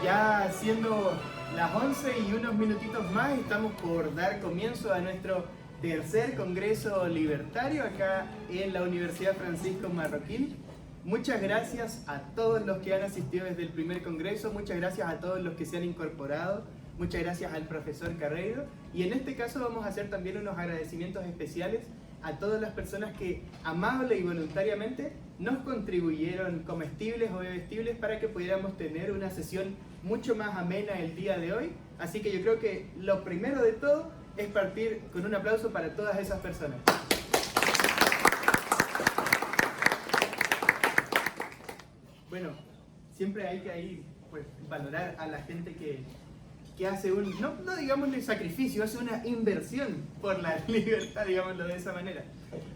Ya siendo las 11 y unos minutitos más, estamos por dar comienzo a nuestro tercer Congreso Libertario acá en la Universidad Francisco Marroquín. Muchas gracias a todos los que han asistido desde el primer Congreso, muchas gracias a todos los que se han incorporado, muchas gracias al profesor Carreiro, y en este caso vamos a hacer también unos agradecimientos especiales a todas las personas que amable y voluntariamente nos contribuyeron comestibles o bebestibles para que pudiéramos tener una sesión mucho más amena el día de hoy. Así que yo creo que lo primero de todo es partir con un aplauso para todas esas personas. Bueno, siempre hay que ahí, pues, valorar a la gente que hace un, no digámosle sacrificio, hace una inversión por la libertad, digámoslo de esa manera.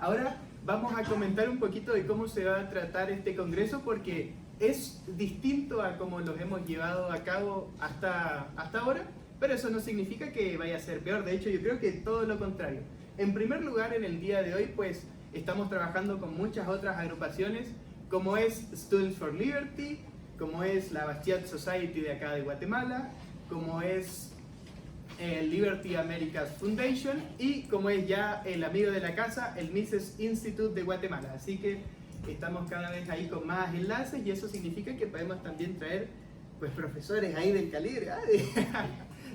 Ahora vamos a comentar un poquito de cómo se va a tratar este congreso, porque es distinto a cómo los hemos llevado a cabo hasta ahora, pero eso no significa que vaya a ser peor. De hecho, yo creo que todo lo contrario. En primer lugar, en el día de hoy, pues estamos trabajando con muchas otras agrupaciones, como es Students for Liberty, como es la Bastiat Society de acá de Guatemala, como es Liberty Americas Foundation y como es ya el amigo de la casa, el Mises Institute de Guatemala. Así que estamos cada vez ahí con más enlaces y eso significa que podemos también traer, pues, profesores ahí del calibre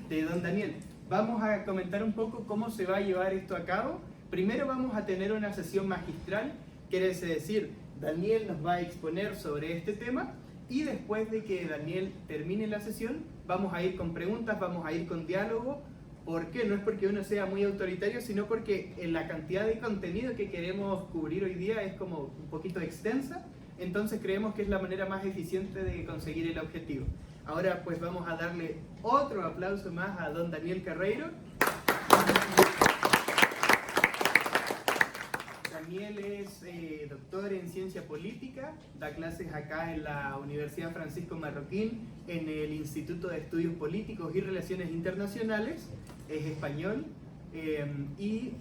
de don Daniel. Vamos a comentar un poco cómo se va a llevar esto a cabo. Primero vamos a tener una sesión magistral, quiere decir, Daniel nos va a exponer sobre este tema. Y después de que Daniel termine la sesión, vamos a ir con preguntas, vamos a ir con diálogo. ¿Por qué? No es porque uno sea muy autoritario, sino porque la cantidad de contenido que queremos cubrir hoy día es como un poquito extensa. Entonces creemos que es la manera más eficiente de conseguir el objetivo. Ahora pues vamos a darle otro aplauso más a don Daniel Carreiro. Daniel es doctor en ciencia política, da clases acá en la Universidad Francisco Marroquín, en el Instituto de Estudios Políticos y Relaciones Internacionales, es español y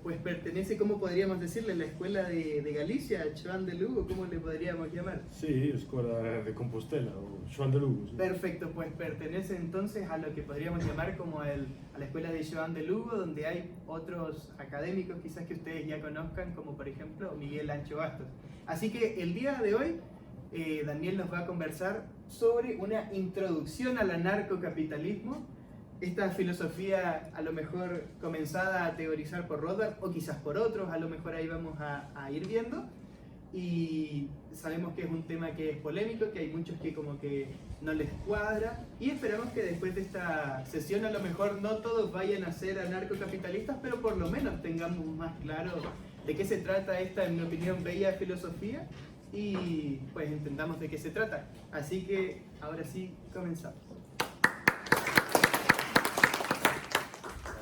pues pertenece, ¿cómo podríamos decirle?, a la Escuela de Galicia, Joan de Lugo, ¿cómo le podríamos llamar? Sí, Escuela de Compostela o Joan de Lugo. Sí. Perfecto, pues pertenece entonces a lo que podríamos llamar como a la Escuela de Joan de Lugo, donde hay otros académicos quizás que ustedes ya conozcan, como por ejemplo Miguel Ancho Bastos. Así que el día de hoy Daniel nos va a conversar sobre una introducción al anarcocapitalismo, esta filosofía a lo mejor comenzada a teorizar por Rothbard o quizás por otros, a lo mejor ahí vamos a ir viendo. Y sabemos que es un tema que es polémico, que hay muchos que como que no les cuadra, y esperamos que después de esta sesión a lo mejor no todos vayan a ser anarcocapitalistas, pero por lo menos tengamos más claro de qué se trata esta, en mi opinión, bella filosofía, y pues entendamos de qué se trata. Así que ahora sí, comenzamos.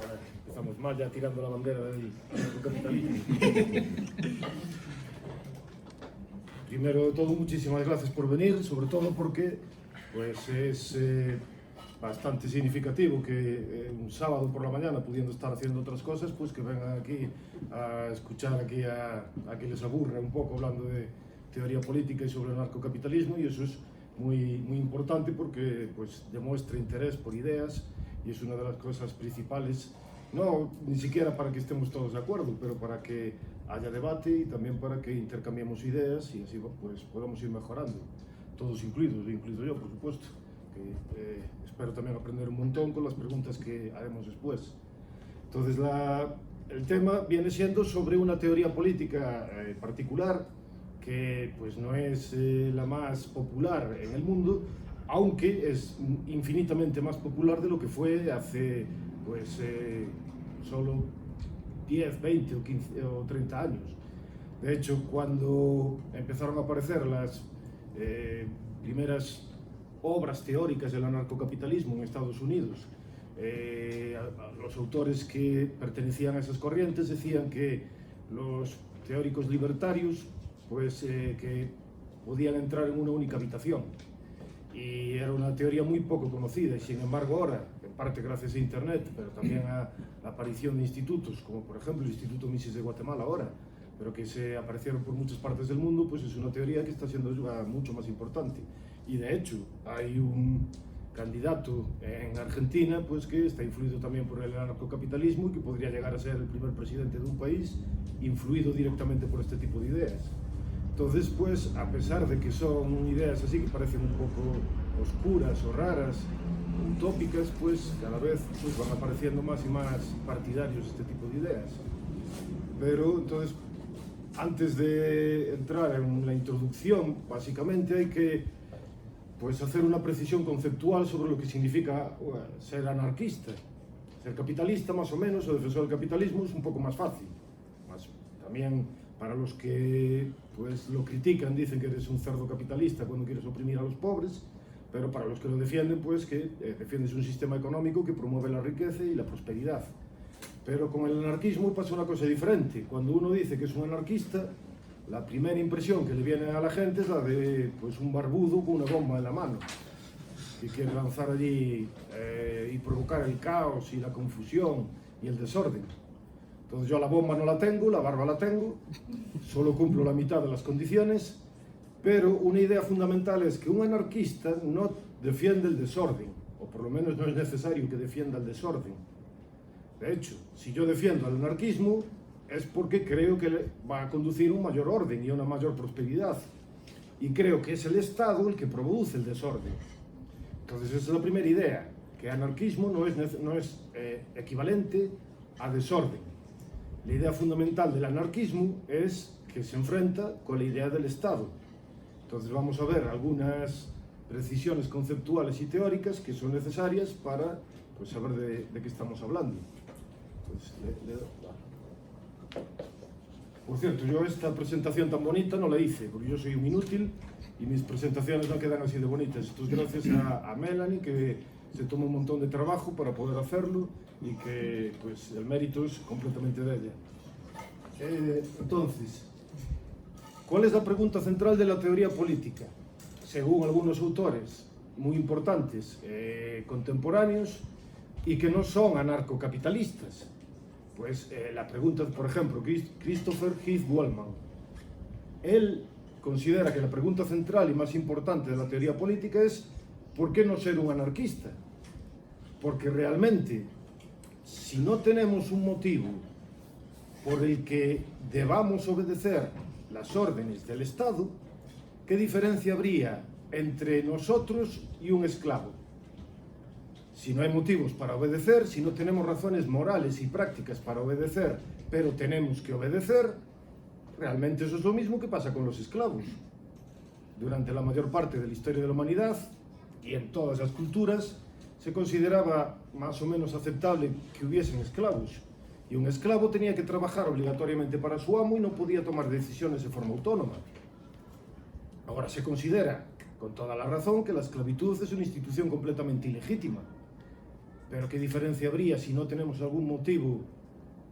Ahora empezamos mal ya tirando la bandera del capitalismo. Primero de todo, muchísimas gracias por venir, sobre todo porque pues es bastante significativo que un sábado por la mañana, pudiendo estar haciendo otras cosas, pues que vengan aquí a escuchar aquí a que les aburra un poco hablando de teoría política y sobre el narcocapitalismo, y eso es muy importante porque pues demuestra interés por ideas y es una de las cosas principales, no ni siquiera para que estemos todos de acuerdo, pero para que haya debate y también para que intercambiemos ideas y así pues podamos ir mejorando, todos incluido yo por supuesto, que espero también aprender un montón con las preguntas que haremos después. Entonces el tema viene siendo sobre una teoría política particular que pues no es la más popular en el mundo, aunque es infinitamente más popular de lo que fue hace pues solo 10, 20 o 15 o 30 años. De hecho, cuando empezaron a aparecer las primeras obras teóricas del anarcocapitalismo en Estados Unidos, los autores que pertenecían a esas corrientes decían que los teóricos libertarios pues que podían entrar en una única habitación, y era una teoría muy poco conocida, y sin embargo ahora, en parte gracias a internet, pero también a la aparición de institutos como por ejemplo el Instituto Mises de Guatemala ahora, pero que se aparecieron por muchas partes del mundo, pues es una teoría que está siendo mucho más importante. Y de hecho, hay un candidato en Argentina pues que está influido también por el anarcocapitalismo y que podría llegar a ser el primer presidente de un país influido directamente por este tipo de ideas. Entonces, pues, a pesar de que son ideas así que parecen un poco oscuras o raras, utópicas, pues cada vez pues, van apareciendo más y más partidarios de este tipo de ideas. Pero entonces, antes de entrar en la introducción, básicamente hay que pues, hacer una precisión conceptual sobre lo que significa ser anarquista. Ser capitalista, más o menos, o defensor del capitalismo es un poco más fácil. También para los que pues, lo critican, dicen que eres un cerdo capitalista cuando quieres oprimir a los pobres, pero para los que lo defienden, pues que defiendes un sistema económico que promueve la riqueza y la prosperidad. Pero con el anarquismo pasa una cosa diferente. Cuando uno dice que es un anarquista, la primera impresión que le viene a la gente es la de pues, un barbudo con una bomba en la mano, que quiere lanzar allí y provocar el caos y la confusión y el desorden. Entonces yo la bomba no la tengo, la barba la tengo, solo cumplo la mitad de las condiciones, pero una idea fundamental es que un anarquista no defiende el desorden, o por lo menos no es necesario que defienda el desorden. De hecho, si yo defiendo el anarquismo, es porque creo que va a conducir a un mayor orden y a una mayor prosperidad. Y creo que es el Estado el que produce el desorden. Entonces esa es la primera idea, que anarquismo no es equivalente a desorden. La idea fundamental del anarquismo es que se enfrenta con la idea del Estado. Entonces vamos a ver algunas precisiones conceptuales y teóricas que son necesarias para pues, saber de qué estamos hablando. Entonces, por cierto, yo esta presentación tan bonita no la hice, porque yo soy un inútil y mis presentaciones no quedan así de bonitas. Esto es gracias a Melanie, que se toma un montón de trabajo para poder hacerlo y que pues, el mérito es completamente de ella. Entonces, ¿cuál es la pregunta central de la teoría política? Según algunos autores muy importantes, contemporáneos, y que no son anarcocapitalistas. Pues la pregunta, por ejemplo, Christopher Heath Wellman. Él considera que la pregunta central y más importante de la teoría política es ¿por qué no ser un anarquista? Porque realmente, si no tenemos un motivo por el que debamos obedecer las órdenes del Estado, ¿qué diferencia habría entre nosotros y un esclavo? Si no hay motivos para obedecer, si no tenemos razones morales y prácticas para obedecer, pero tenemos que obedecer, realmente eso es lo mismo que pasa con los esclavos. Durante la mayor parte de la historia de la humanidad y en todas las culturas se consideraba más o menos aceptable que hubiesen esclavos. Y un esclavo tenía que trabajar obligatoriamente para su amo y no podía tomar decisiones de forma autónoma. Ahora se considera, con toda la razón, que la esclavitud es una institución completamente ilegítima. Pero ¿qué diferencia habría si no tenemos algún motivo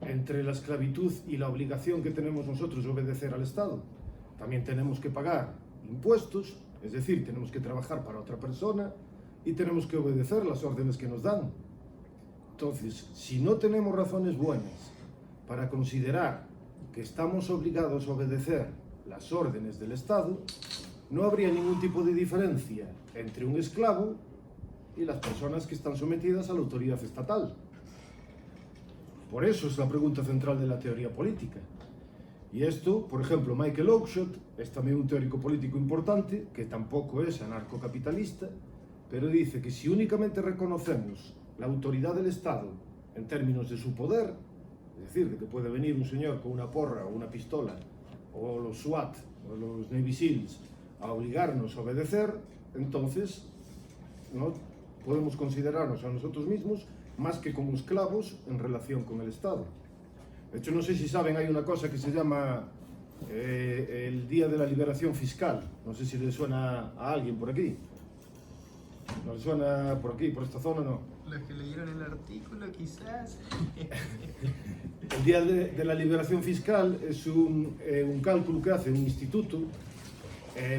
entre la esclavitud y la obligación que tenemos nosotros de obedecer al Estado? También tenemos que pagar impuestos, es decir, tenemos que trabajar para otra persona y tenemos que obedecer las órdenes que nos dan. Entonces, si no tenemos razones buenas para considerar que estamos obligados a obedecer las órdenes del Estado, no habría ningún tipo de diferencia entre un esclavo y las personas que están sometidas a la autoridad estatal. Por eso es la pregunta central de la teoría política. Y esto, por ejemplo, Michael Oakeshott es también un teórico político importante, que tampoco es anarcocapitalista, pero dice que si únicamente reconocemos la autoridad del Estado en términos de su poder, es decir, de que puede venir un señor con una porra o una pistola, o los SWAT, o los Navy SEALs, a obligarnos a obedecer, entonces no podemos considerarnos a nosotros mismos más que como esclavos en relación con el Estado. De hecho, no sé si saben, hay una cosa que se llama el Día de la Liberación Fiscal. No sé si le suena a alguien por aquí. ¿No le suena por aquí, por esta zona? No. Los que leyeron el artículo, quizás. El Día de la Liberación Fiscal es un cálculo que hace un instituto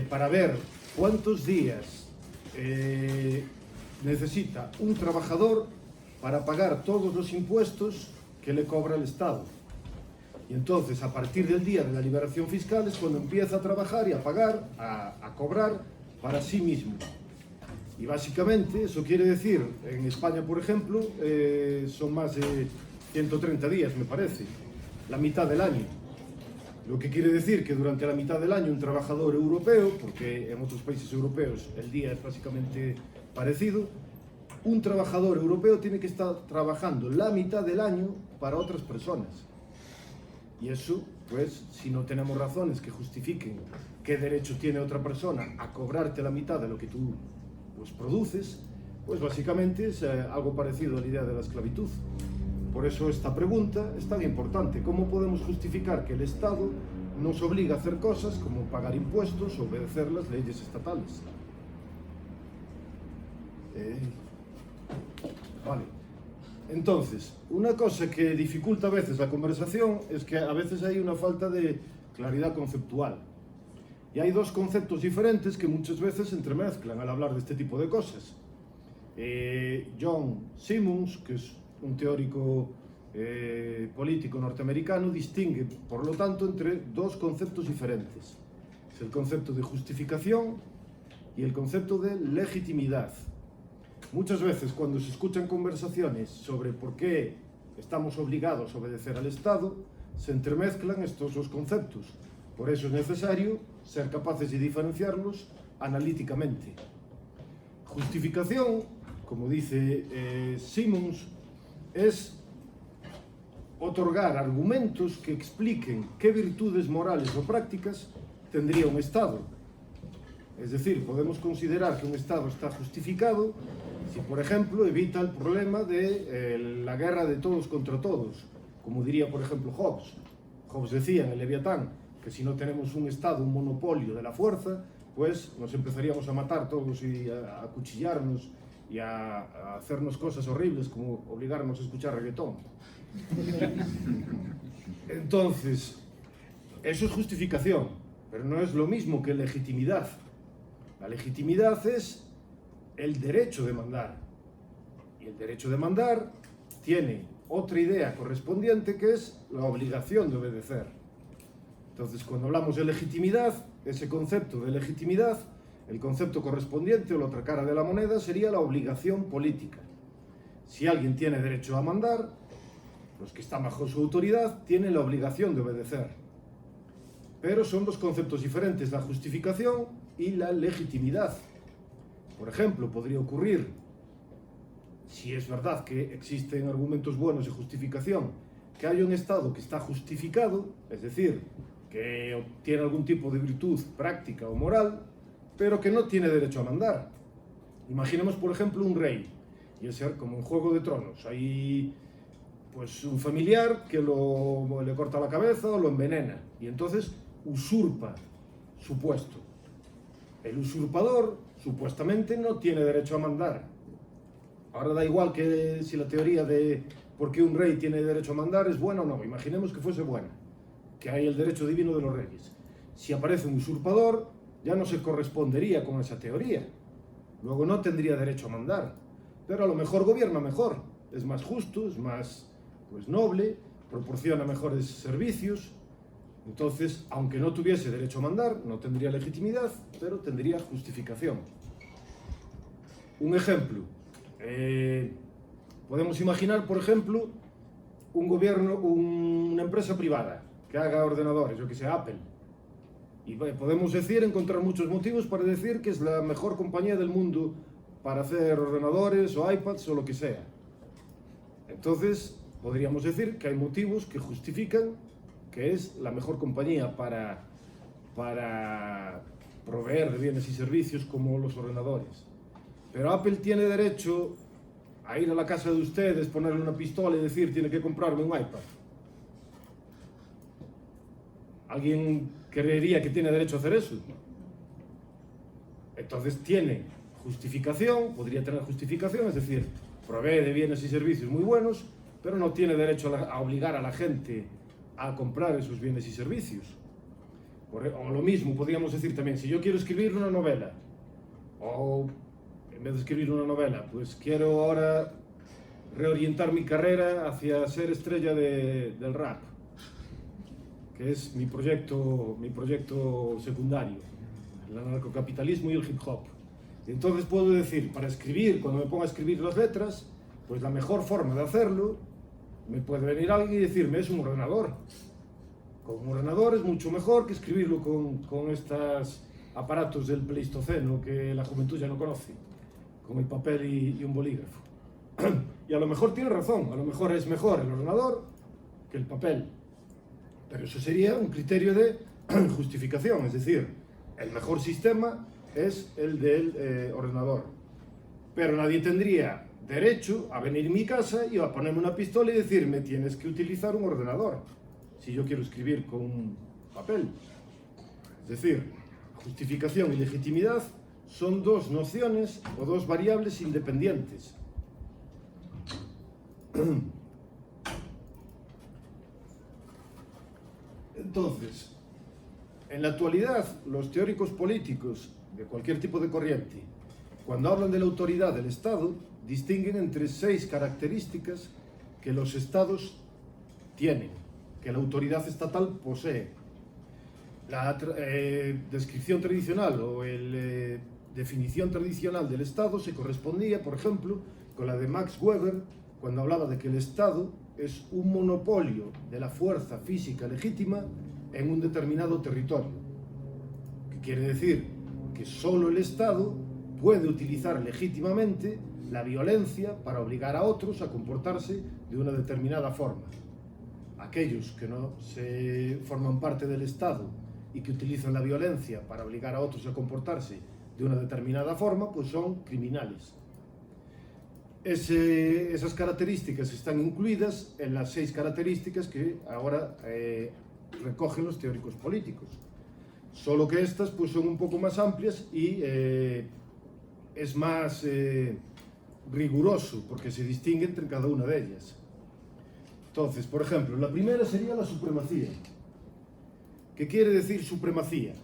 para ver cuántos días necesita un trabajador para pagar todos los impuestos que le cobra el Estado. Y entonces, a partir del día de la liberación fiscal es cuando empieza a trabajar y a pagar, a cobrar para sí mismo. Y básicamente eso quiere decir, en España, por ejemplo, son más de 130 días, me parece, la mitad del año. Lo que quiere decir que durante la mitad del año un trabajador europeo, porque en otros países europeos el día es básicamente parecido, un trabajador europeo tiene que estar trabajando la mitad del año para otras personas. Y eso, pues, si no tenemos razones que justifiquen qué derecho tiene otra persona a cobrarte la mitad de lo que tú pues, produces, pues básicamente es algo parecido a la idea de la esclavitud. Por eso esta pregunta es tan importante. ¿Cómo podemos justificar que el Estado nos obliga a hacer cosas como pagar impuestos o obedecer las leyes estatales? Vale. Entonces, una cosa que dificulta a veces la conversación es que a veces hay una falta de claridad conceptual. Y hay dos conceptos diferentes que muchas veces se entremezclan al hablar de este tipo de cosas. John Simmons, que es un teórico político norteamericano, distingue, por lo tanto, entre dos conceptos diferentes. Es el concepto de justificación y el concepto de legitimidad. Muchas veces cuando se escuchan conversaciones sobre por qué estamos obligados a obedecer al Estado, se entremezclan estos dos conceptos. Por eso es necesario ser capaces de diferenciarlos analíticamente. Justificación, como dice Simmons, es otorgar argumentos que expliquen qué virtudes morales o prácticas tendría un Estado. Es decir, podemos considerar que un Estado está justificado si, por ejemplo, evita el problema de la guerra de todos contra todos, como diría, por ejemplo, Hobbes. Hobbes decía en el Leviatán que si no tenemos un Estado, un monopolio de la fuerza, pues nos empezaríamos a matar todos y a acuchillarnos y a hacernos cosas horribles como obligarnos a escuchar reggaetón. Entonces, eso es justificación, pero no es lo mismo que legitimidad. La legitimidad es el derecho de mandar. Y el derecho de mandar tiene otra idea correspondiente que es la obligación de obedecer. Entonces, cuando hablamos de legitimidad, ese concepto de legitimidad, el concepto correspondiente o la otra cara de la moneda sería la obligación política. Si alguien tiene derecho a mandar, los que están bajo su autoridad tienen la obligación de obedecer. Pero son dos conceptos diferentes, la justificación y la legitimidad. Por ejemplo, podría ocurrir, si es verdad que existen argumentos buenos de justificación, que haya un Estado que está justificado, es decir, que tiene algún tipo de virtud práctica o moral, pero que no tiene derecho a mandar. Imaginemos, por ejemplo, un rey, y es como en Juego de Tronos, hay pues un familiar que le corta la cabeza o lo envenena, y entonces usurpa su puesto. El usurpador supuestamente no tiene derecho a mandar. Ahora da igual que si la teoría de por qué un rey tiene derecho a mandar es buena o no. Imaginemos que fuese buena, que hay el derecho divino de los reyes. Si aparece un usurpador, ya no se correspondería con esa teoría. Luego no tendría derecho a mandar. Pero a lo mejor gobierna mejor, es más justo, es más noble, proporciona mejores servicios. Entonces, aunque no tuviese derecho a mandar, no tendría legitimidad, pero tendría justificación. Un ejemplo. Podemos imaginar, por ejemplo, un gobierno, una empresa privada que haga ordenadores, yo que sé, Apple. Y podemos encontrar muchos motivos para decir que es la mejor compañía del mundo para hacer ordenadores o iPads o lo que sea. Entonces, podríamos decir que hay motivos que justifican que es la mejor compañía para proveer de bienes y servicios como los ordenadores. Pero Apple tiene derecho a ir a la casa de ustedes, ponerle una pistola y decir tiene que comprarme un iPad. ¿Alguien creería que tiene derecho a hacer eso? Entonces tiene justificación, podría tener justificación, es decir, provee de bienes y servicios muy buenos, pero no tiene derecho a obligar a la gente a comprar esos bienes y servicios. O lo mismo, podríamos decir también, si yo quiero escribir una novela, o en vez de escribir una novela, pues quiero ahora reorientar mi carrera hacia ser estrella del rap. que es mi proyecto secundario, el anarcocapitalismo y el hip hop. Entonces puedo decir, para escribir, cuando me pongo a escribir las letras, pues la mejor forma de hacerlo, me puede venir alguien y decirme, es un ordenador. Con un ordenador es mucho mejor que escribirlo con estos aparatos del Pleistoceno que la juventud ya no conoce, con el papel y un bolígrafo. Y a lo mejor tiene razón, a lo mejor es mejor el ordenador que el papel. Pero eso sería un criterio de justificación, es decir, el mejor sistema es el del ordenador. Pero nadie tendría derecho a venir a mi casa y a ponerme una pistola y decirme tienes que utilizar un ordenador si yo quiero escribir con un papel. Es decir, justificación y legitimidad son dos nociones o dos variables independientes. Entonces, en la actualidad, los teóricos políticos de cualquier tipo de corriente, cuando hablan de la autoridad del Estado, distinguen entre 6 características que los Estados tienen, que la autoridad estatal posee. La descripción tradicional o la definición tradicional del Estado se correspondía, por ejemplo, con la de Max Weber, cuando hablaba de que el Estado es un monopolio de la fuerza física legítima en un determinado territorio. ¿Qué quiere decir? Que solo el Estado puede utilizar legítimamente la violencia para obligar a otros a comportarse de una determinada forma. Aquellos que no se forman parte del Estado y que utilizan la violencia para obligar a otros a comportarse de una determinada forma, pues son criminales. Esas características están incluidas en las 6 características que ahora recogen los teóricos políticos. Solo que estas pues, son un poco más amplias y es más riguroso porque se distingue entre cada una de ellas. Entonces, por ejemplo, la primera sería la supremacía. ¿Qué quiere decir supremacía?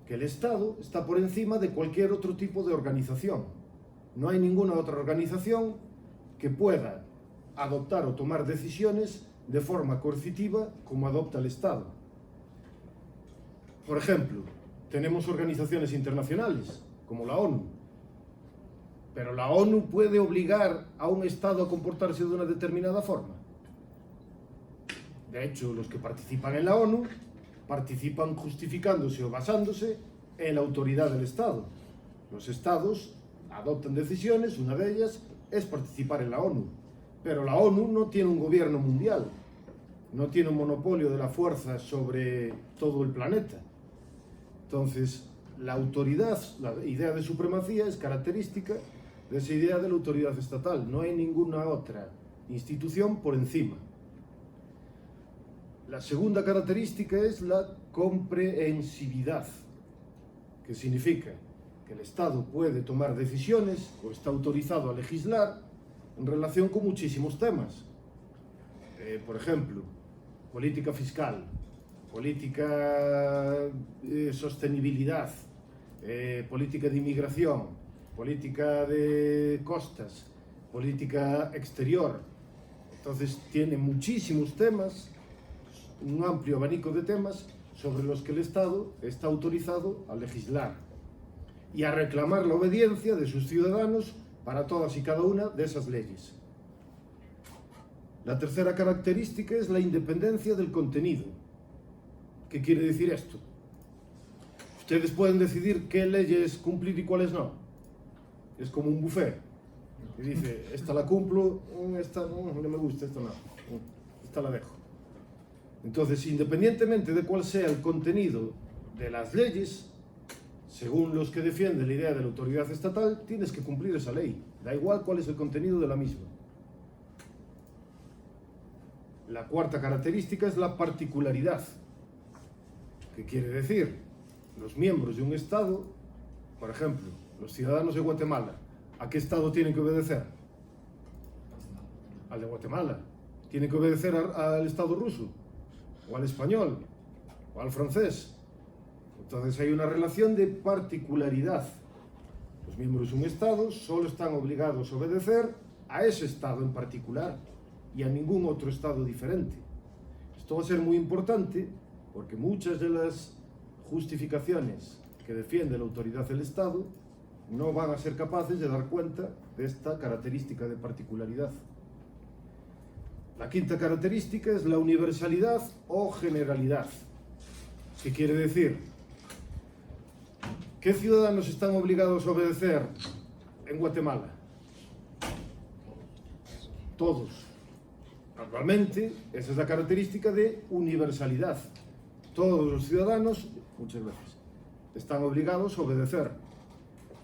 Que el Estado está por encima de cualquier otro tipo de organización. No hay ninguna otra organización que pueda adoptar o tomar decisiones de forma coercitiva como adopta el Estado. Por ejemplo, tenemos organizaciones internacionales como la ONU, pero la ONU puede obligar a un Estado a comportarse de una determinada forma. De hecho, los que participan en la ONU participan justificándose o basándose en la autoridad del Estado. Los Estados adoptan decisiones, una de ellas es participar en la ONU, pero la ONU no tiene un gobierno mundial, no tiene un monopolio de la fuerza sobre todo el planeta. Entonces, la autoridad, la idea de supremacía es característica de esa idea de la autoridad estatal. No hay ninguna otra institución por encima. La segunda característica es la comprehensividad, que significa que el Estado puede tomar decisiones o está autorizado a legislar en relación con muchísimos temas. Por ejemplo, política fiscal, política de sostenibilidad, política de inmigración, política de costas, política exterior. Entonces tiene muchísimos temas, un amplio abanico de temas sobre los que el Estado está autorizado a legislar y a reclamar la obediencia de sus ciudadanos para todas y cada una de esas leyes. La tercera característica es la independencia del contenido. ¿Qué quiere decir esto? Ustedes pueden decidir qué leyes cumplir y cuáles no. Es como un buffet. Que dice, esta la cumplo, esta no me gusta, esta no. Esta la dejo. Entonces, independientemente de cuál sea el contenido de las leyes, según los que defienden la idea de la autoridad estatal, tienes que cumplir esa ley. Da igual cuál es el contenido de la misma. La cuarta característica es la particularidad. ¿Qué quiere decir? Los miembros de un Estado, por ejemplo, los ciudadanos de Guatemala, ¿a qué Estado tienen que obedecer? Al de Guatemala. ¿Tienen que obedecer al Estado ruso? ¿O al español? ¿O al francés? Entonces hay una relación de particularidad. Los miembros de un Estado solo están obligados a obedecer a ese Estado en particular y a ningún otro Estado diferente. Esto va a ser muy importante porque muchas de las justificaciones que defiende la autoridad del Estado no van a ser capaces de dar cuenta de esta característica de particularidad. La quinta característica es la universalidad o generalidad. ¿Qué quiere decir? ¿Qué ciudadanos están obligados a obedecer en Guatemala? Todos. Normalmente, esa es la característica de universalidad. Todos los ciudadanos, muchas veces, están obligados a obedecer.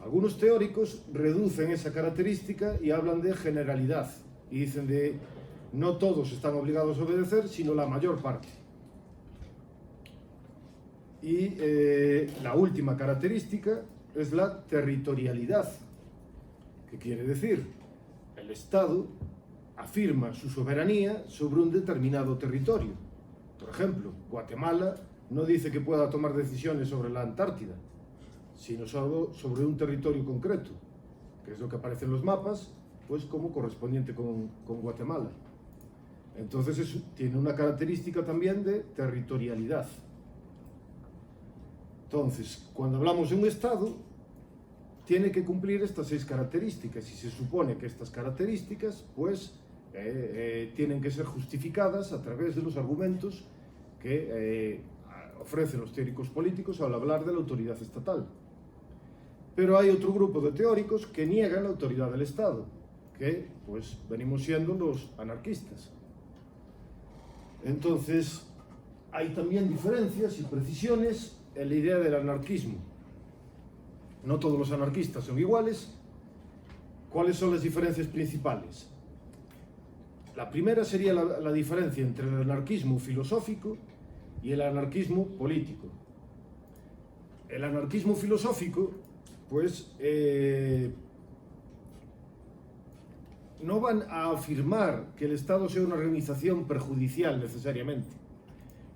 Algunos teóricos reducen esa característica y hablan de generalidad. Y dicen de no todos están obligados a obedecer, sino la mayor parte. Y la última característica es la territorialidad. ¿Qué quiere decir? El Estado afirma su soberanía sobre un determinado territorio. Por ejemplo, Guatemala no dice que pueda tomar decisiones sobre la Antártida, sino solo sobre un territorio concreto, que es lo que aparece en los mapas, pues como correspondiente con Guatemala. Entonces eso tiene una característica también de territorialidad. Entonces, cuando hablamos de un Estado, tiene que cumplir estas 6 características, y se supone que estas características, pues, tienen que ser justificadas a través de los argumentos que ofrecen los teóricos políticos al hablar de la autoridad estatal. Pero hay otro grupo de teóricos que niegan la autoridad del Estado, que pues venimos siendo los anarquistas. Entonces, hay también diferencias y precisiones en la idea del anarquismo. No todos los anarquistas son iguales. ¿Cuáles son las diferencias principales? La primera sería la diferencia entre el anarquismo filosófico y el anarquismo político. El anarquismo filosófico, pues, no van a afirmar que el Estado sea una organización perjudicial necesariamente.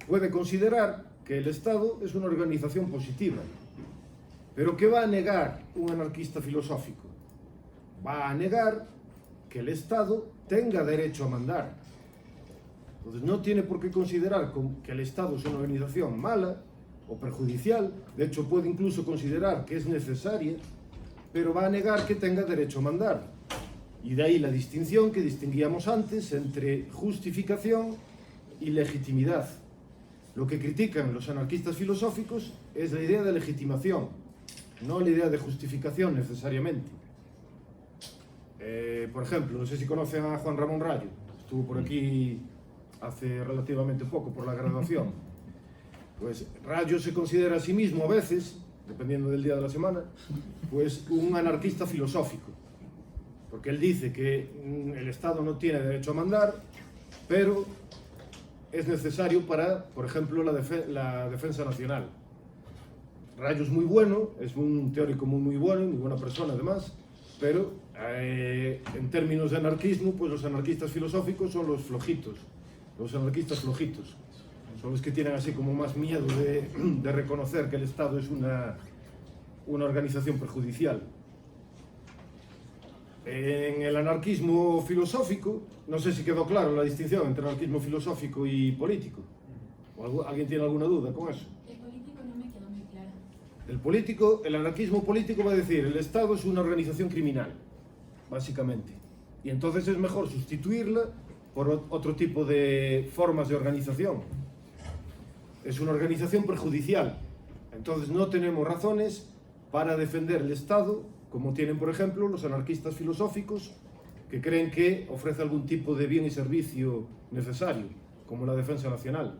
Puede considerar que el Estado es una organización positiva. Pero ¿qué va a negar un anarquista filosófico? Va a negar que el Estado tenga derecho a mandar. Entonces no tiene por qué considerar que el Estado es una organización mala o perjudicial. De hecho, puede incluso considerar que es necesaria, pero va a negar que tenga derecho a mandar. Y de ahí la distinción que distinguíamos antes entre justificación y legitimidad. Lo que critican los anarquistas filosóficos es la idea de legitimación, no la idea de justificación necesariamente. Por ejemplo, no sé si conocen a Juan Ramón Rayo, estuvo por aquí hace relativamente poco por la graduación. Pues Rayo se considera a sí mismo a veces, dependiendo del día de la semana, pues un anarquista filosófico, porque él dice que el Estado no tiene derecho a mandar, pero es necesario para, por ejemplo, la defensa nacional. Rayo es muy bueno, es un teórico muy bueno, muy buena persona además, pero en términos de anarquismo, pues los anarquistas filosóficos son los flojitos, los anarquistas flojitos. Son los que tienen así como más miedo de reconocer que el Estado es una organización perjudicial. En el anarquismo filosófico, no sé si quedó claro la distinción entre anarquismo filosófico y político. ¿O alguien tiene alguna duda con eso? El político no me quedó muy claro. El anarquismo político va a decir el Estado es una organización criminal, básicamente. Y entonces es mejor sustituirla por otro tipo de formas de organización. Es una organización perjudicial. Entonces no tenemos razones para defender el Estado, como tienen, por ejemplo, los anarquistas filosóficos, que creen que ofrece algún tipo de bien y servicio necesario, como la defensa nacional.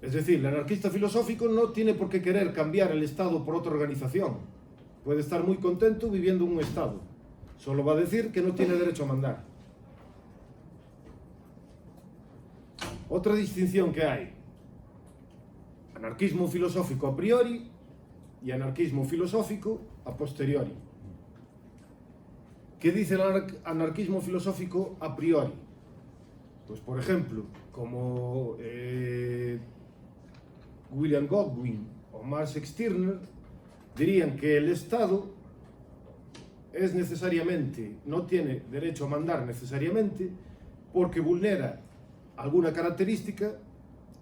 Es decir, el anarquista filosófico no tiene por qué querer cambiar el Estado por otra organización. Puede estar muy contento viviendo en un Estado. Solo va a decir que no tiene derecho a mandar. Otra distinción que hay: anarquismo filosófico a priori y anarquismo filosófico a posteriori. ¿Qué dice el anarquismo filosófico a priori? Pues, por ejemplo, como William Godwin o Max Stirner dirían que el Estado no tiene derecho a mandar necesariamente porque vulnera alguna característica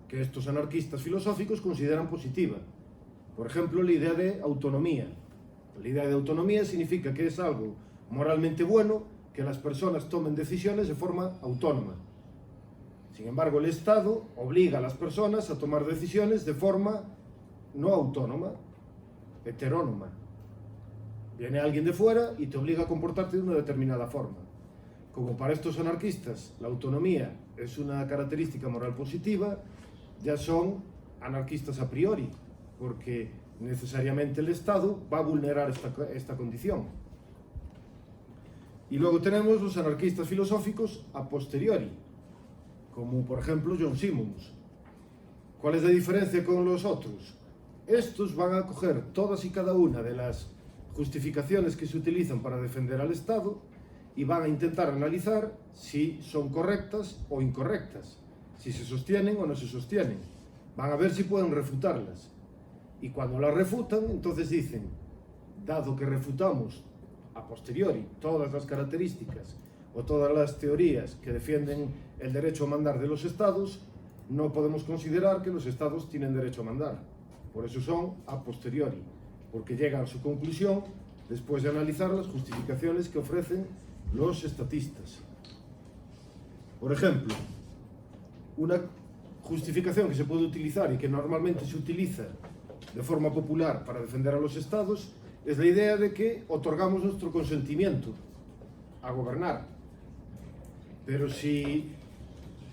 que estos anarquistas filosóficos consideran positiva. Por ejemplo, la idea de autonomía. La idea de autonomía significa que es algo moralmente bueno que las personas tomen decisiones de forma autónoma. Sin embargo, el Estado obliga a las personas a tomar decisiones de forma no autónoma, heterónoma. Viene alguien de fuera y te obliga a comportarte de una determinada forma. Como para estos anarquistas la autonomía es una característica moral positiva, ya son anarquistas a priori, porque necesariamente el Estado va a vulnerar esta condición. Y luego tenemos los anarquistas filosóficos a posteriori, como por ejemplo John Simmons. ¿Cuál es la diferencia con los otros? Estos van a coger todas y cada una de las justificaciones que se utilizan para defender al Estado y van a intentar analizar si son correctas o incorrectas, si se sostienen o no se sostienen. Van a ver si pueden refutarlas. Y cuando las refutan, entonces dicen, dado que refutamos a posteriori todas las características o todas las teorías que defienden el derecho a mandar de los estados, no podemos considerar que los estados tienen derecho a mandar. Por eso son a posteriori, porque llegan a su conclusión después de analizar las justificaciones que ofrecen los estatistas. Por ejemplo, una justificación que se puede utilizar y que normalmente se utiliza de forma popular para defender a los estados es la idea de que otorgamos nuestro consentimiento a gobernar. Pero si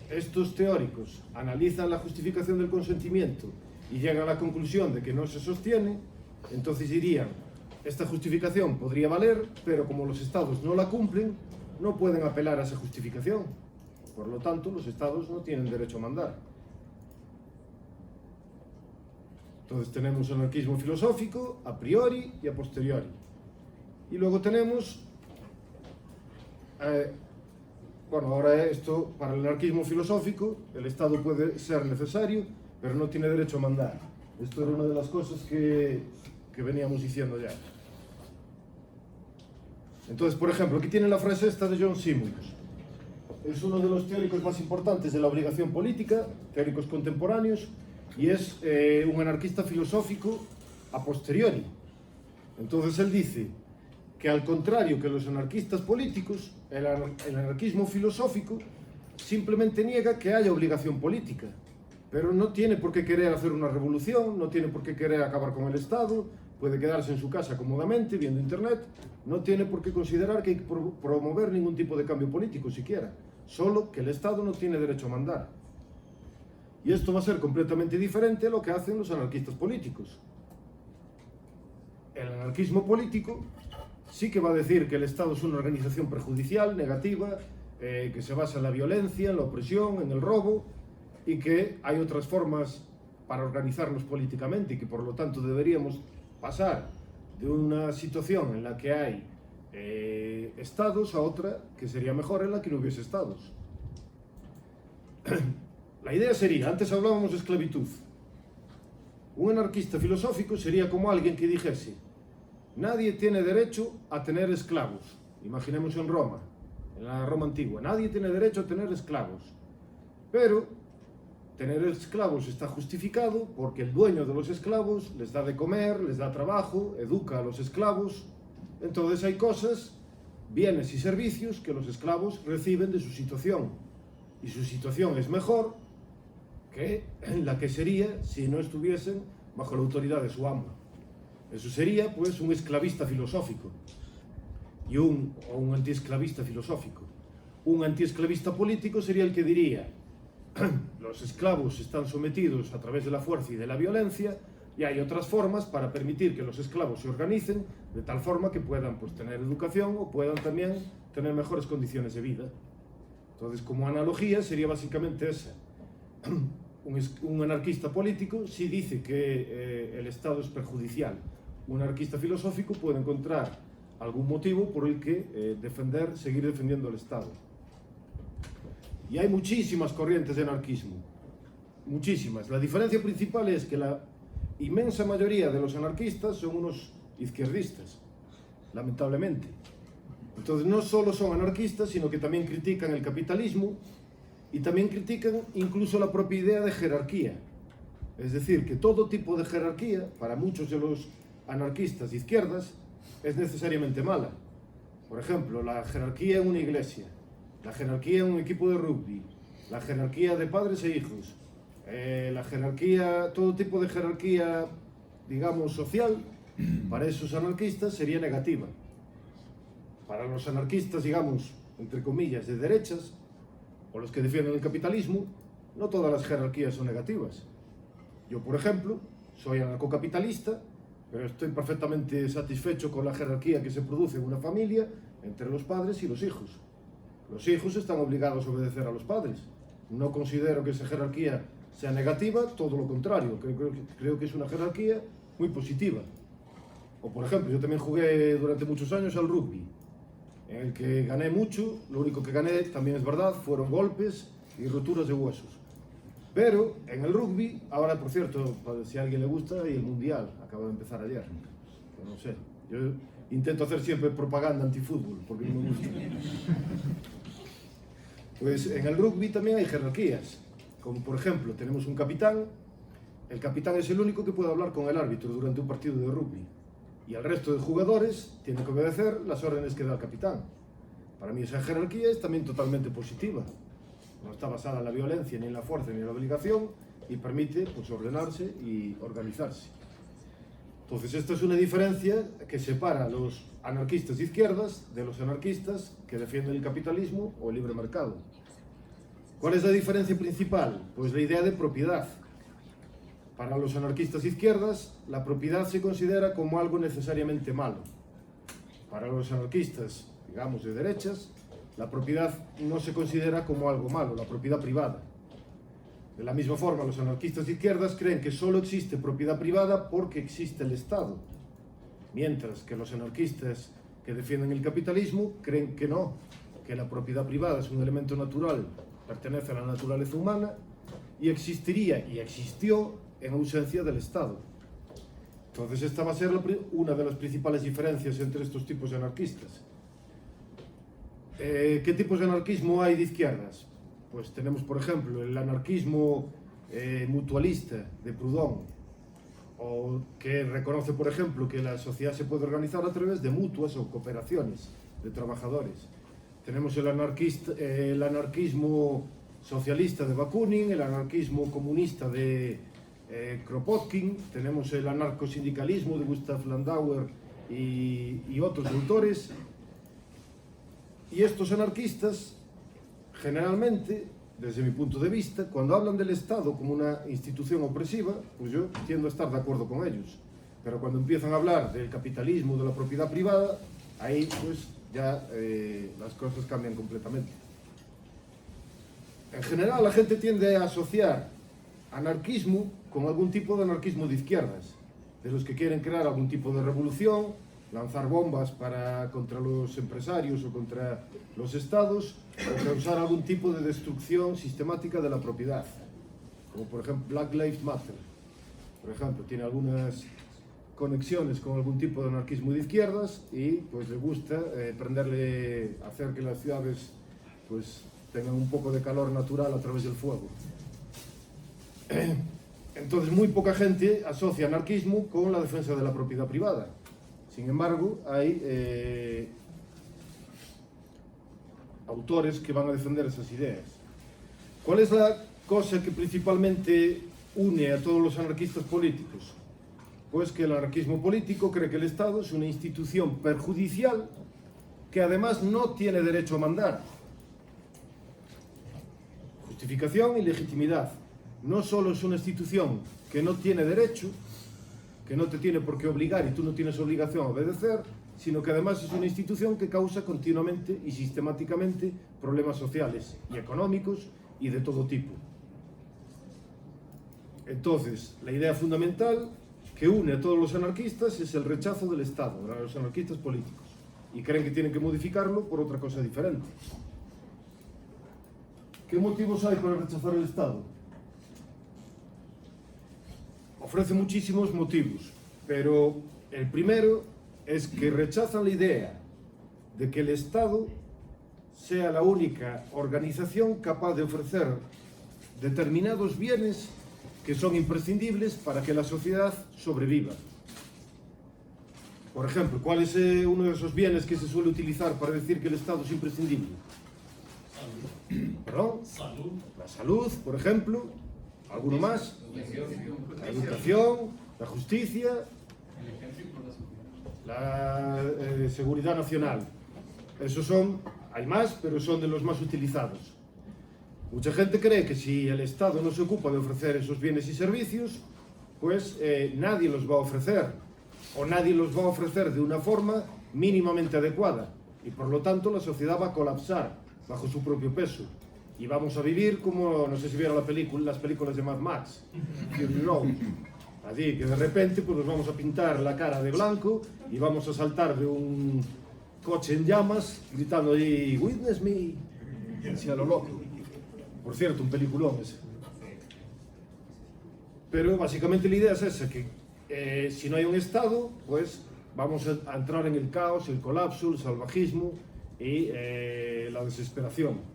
estos teóricos analizan la justificación del consentimiento y llegan a la conclusión de que no se sostiene, entonces dirían, esta justificación podría valer, pero como los estados no la cumplen, no pueden apelar a esa justificación. Por lo tanto, los estados no tienen derecho a mandar. Entonces tenemos anarquismo filosófico a priori y a posteriori. Y luego tenemos, bueno, ahora esto, para el anarquismo filosófico, el Estado puede ser necesario, pero no tiene derecho a mandar. Esto era una de las cosas que veníamos diciendo ya. Entonces, por ejemplo, aquí tiene la frase esta de John Simmons. Es uno de los teóricos más importantes de la obligación política, teóricos contemporáneos, y es un anarquista filosófico a posteriori. Entonces él dice que al contrario que los anarquistas políticos, el anarquismo filosófico simplemente niega que haya obligación política, pero no tiene por qué querer hacer una revolución, no tiene por qué querer acabar con el Estado, puede quedarse en su casa cómodamente viendo internet, no tiene por qué considerar que hay que promover ningún tipo de cambio político siquiera, solo que el Estado no tiene derecho a mandar. Y esto va a ser completamente diferente a lo que hacen los anarquistas políticos. El anarquismo político sí que va a decir que el Estado es una organización perjudicial, negativa, que se basa en la violencia, en la opresión, en el robo, y que hay otras formas para organizarnos políticamente y que por lo tanto deberíamos pasar de una situación en la que hay estados a otra que sería mejor en la que no hubiese estados. La idea sería, antes hablábamos de esclavitud. Un anarquista filosófico sería como alguien que dijese, nadie tiene derecho a tener esclavos. Imaginemos en Roma, en la Roma antigua, nadie tiene derecho a tener esclavos. Pero tener esclavos está justificado porque el dueño de los esclavos les da de comer, les da trabajo, educa a los esclavos. Entonces hay cosas, bienes y servicios que los esclavos reciben de su situación. Y su situación es mejor que la que sería si no estuviesen bajo la autoridad de su amo. Eso sería pues un esclavista filosófico y un antiesclavista filosófico. Un antiesclavista político sería el que diría los esclavos están sometidos a través de la fuerza y de la violencia y hay otras formas para permitir que los esclavos se organicen de tal forma que puedan pues, tener educación o puedan también tener mejores condiciones de vida. Entonces, como analogía sería básicamente esa. Un anarquista político sí dice que el Estado es perjudicial. Un anarquista filosófico puede encontrar algún motivo por el que seguir defendiendo el Estado. Y hay muchísimas corrientes de anarquismo, muchísimas. La diferencia principal es que la inmensa mayoría de los anarquistas son unos izquierdistas, lamentablemente. Entonces no solo son anarquistas, sino que también critican el capitalismo y también critican incluso la propia idea de jerarquía. Es decir, que todo tipo de jerarquía, para muchos de los anarquistas de izquierdas, es necesariamente mala. Por ejemplo, la jerarquía en una iglesia, la jerarquía en un equipo de rugby, la jerarquía de padres e hijos, la jerarquía, todo tipo de jerarquía, digamos, social, para esos anarquistas sería negativa. Para los anarquistas, digamos, entre comillas, de derechas, o los que defienden el capitalismo, no todas las jerarquías son negativas. Yo, por ejemplo, soy anarcocapitalista, pero estoy perfectamente satisfecho con la jerarquía que se produce en una familia entre los padres y los hijos. Los hijos están obligados a obedecer a los padres. No considero que esa jerarquía sea negativa, todo lo contrario, creo que es una jerarquía muy positiva. O, por ejemplo, yo también jugué durante muchos años al rugby, en el que gané mucho. Lo único que gané, también es verdad, fueron golpes y roturas de huesos. Pero en el rugby, ahora por cierto, si a alguien le gusta, y el Mundial acaba de empezar ayer. Yo no sé, yo intento hacer siempre propaganda antifútbol, porque no me gusta. Pues en el rugby también hay jerarquías, como por ejemplo, tenemos un capitán. El capitán es el único que puede hablar con el árbitro durante un partido de rugby, y el resto de jugadores tienen que obedecer las órdenes que da el capitán. Para mí esa jerarquía es también totalmente positiva. No está basada en la violencia, ni en la fuerza, ni en la obligación, y permite, pues, ordenarse y organizarse. Entonces, esta es una diferencia que separa a los anarquistas de izquierdas de los anarquistas que defienden el capitalismo o el libre mercado. ¿Cuál es la diferencia principal? Pues la idea de propiedad. Para los anarquistas de izquierdas, la propiedad se considera como algo necesariamente malo. Para los anarquistas, digamos, de derechas, la propiedad no se considera como algo malo, la propiedad privada. De la misma forma, los anarquistas de izquierdas creen que solo existe propiedad privada porque existe el Estado, mientras que los anarquistas que defienden el capitalismo creen que no, que la propiedad privada es un elemento natural, pertenece a la naturaleza humana y existiría y existió en ausencia del Estado. Entonces esta va a ser una de las principales diferencias entre estos tipos de anarquistas. ¿Qué tipos de anarquismo hay de izquierdas? Pues tenemos, por ejemplo, el anarquismo mutualista de Proudhon, o que reconoce, por ejemplo, que la sociedad se puede organizar a través de mutuas o cooperaciones de trabajadores. Tenemos el anarquismo socialista de Bakunin, el anarquismo comunista de Kropotkin, tenemos el anarcosindicalismo de Gustav Landauer y otros autores. Y estos anarquistas, generalmente, desde mi punto de vista, cuando hablan del Estado como una institución opresiva, pues yo tiendo a estar de acuerdo con ellos. Pero cuando empiezan a hablar del capitalismo, de la propiedad privada, ahí pues ya las cosas cambian completamente. En general, la gente tiende a asociar anarquismo con algún tipo de anarquismo de izquierdas, de los que quieren crear algún tipo de revolución, lanzar bombas contra los empresarios o contra los estados, o causar algún tipo de destrucción sistemática de la propiedad, como por ejemplo Black Lives Matter, por ejemplo, tiene algunas conexiones con algún tipo de anarquismo de izquierdas y pues le gusta hacer que las ciudades pues tengan un poco de calor natural a través del fuego. Entonces muy poca gente asocia anarquismo con la defensa de la propiedad privada. Sin embargo, hay autores que van a defender esas ideas. ¿Cuál es la cosa que principalmente une a todos los anarquistas políticos? Pues que el anarquismo político cree que el Estado es una institución perjudicial que además no tiene derecho a mandar. Justificación y legitimidad. No solo es una institución que no tiene derecho, que no te tiene por qué obligar y tú no tienes obligación a obedecer, sino que además es una institución que causa continuamente y sistemáticamente problemas sociales y económicos y de todo tipo. Entonces, la idea fundamental que une a todos los anarquistas es el rechazo del Estado, a los anarquistas políticos, y creen que tienen que modificarlo por otra cosa diferente. ¿Qué motivos hay para rechazar el Estado? Ofrece muchísimos motivos, pero el primero es que rechazan la idea de que el Estado sea la única organización capaz de ofrecer determinados bienes que son imprescindibles para que la sociedad sobreviva. Por ejemplo, ¿cuál es uno de esos bienes que se suele utilizar para decir que el Estado es imprescindible? ¿Perdón? Salud. La salud, por ejemplo. ¿Alguno más? La educación, la justicia, la seguridad nacional. Esos son, hay más, pero son de los más utilizados. Mucha gente cree que si el Estado no se ocupa de ofrecer esos bienes y servicios, pues nadie los va a ofrecer, o nadie los va a ofrecer de una forma mínimamente adecuada, y por lo tanto la sociedad va a colapsar bajo su propio peso. Y vamos a vivir como, no sé si vieron las películas de Mad Max, Fury Road. Así que de repente pues nos vamos a pintar la cara de blanco y vamos a saltar de un coche en llamas gritando ahí, "Witness me", así a lo loco. Por cierto, un peliculón ese. Pero básicamente la idea es esa, que si no hay un Estado, pues vamos a entrar en el caos, el colapso, el salvajismo y la desesperación.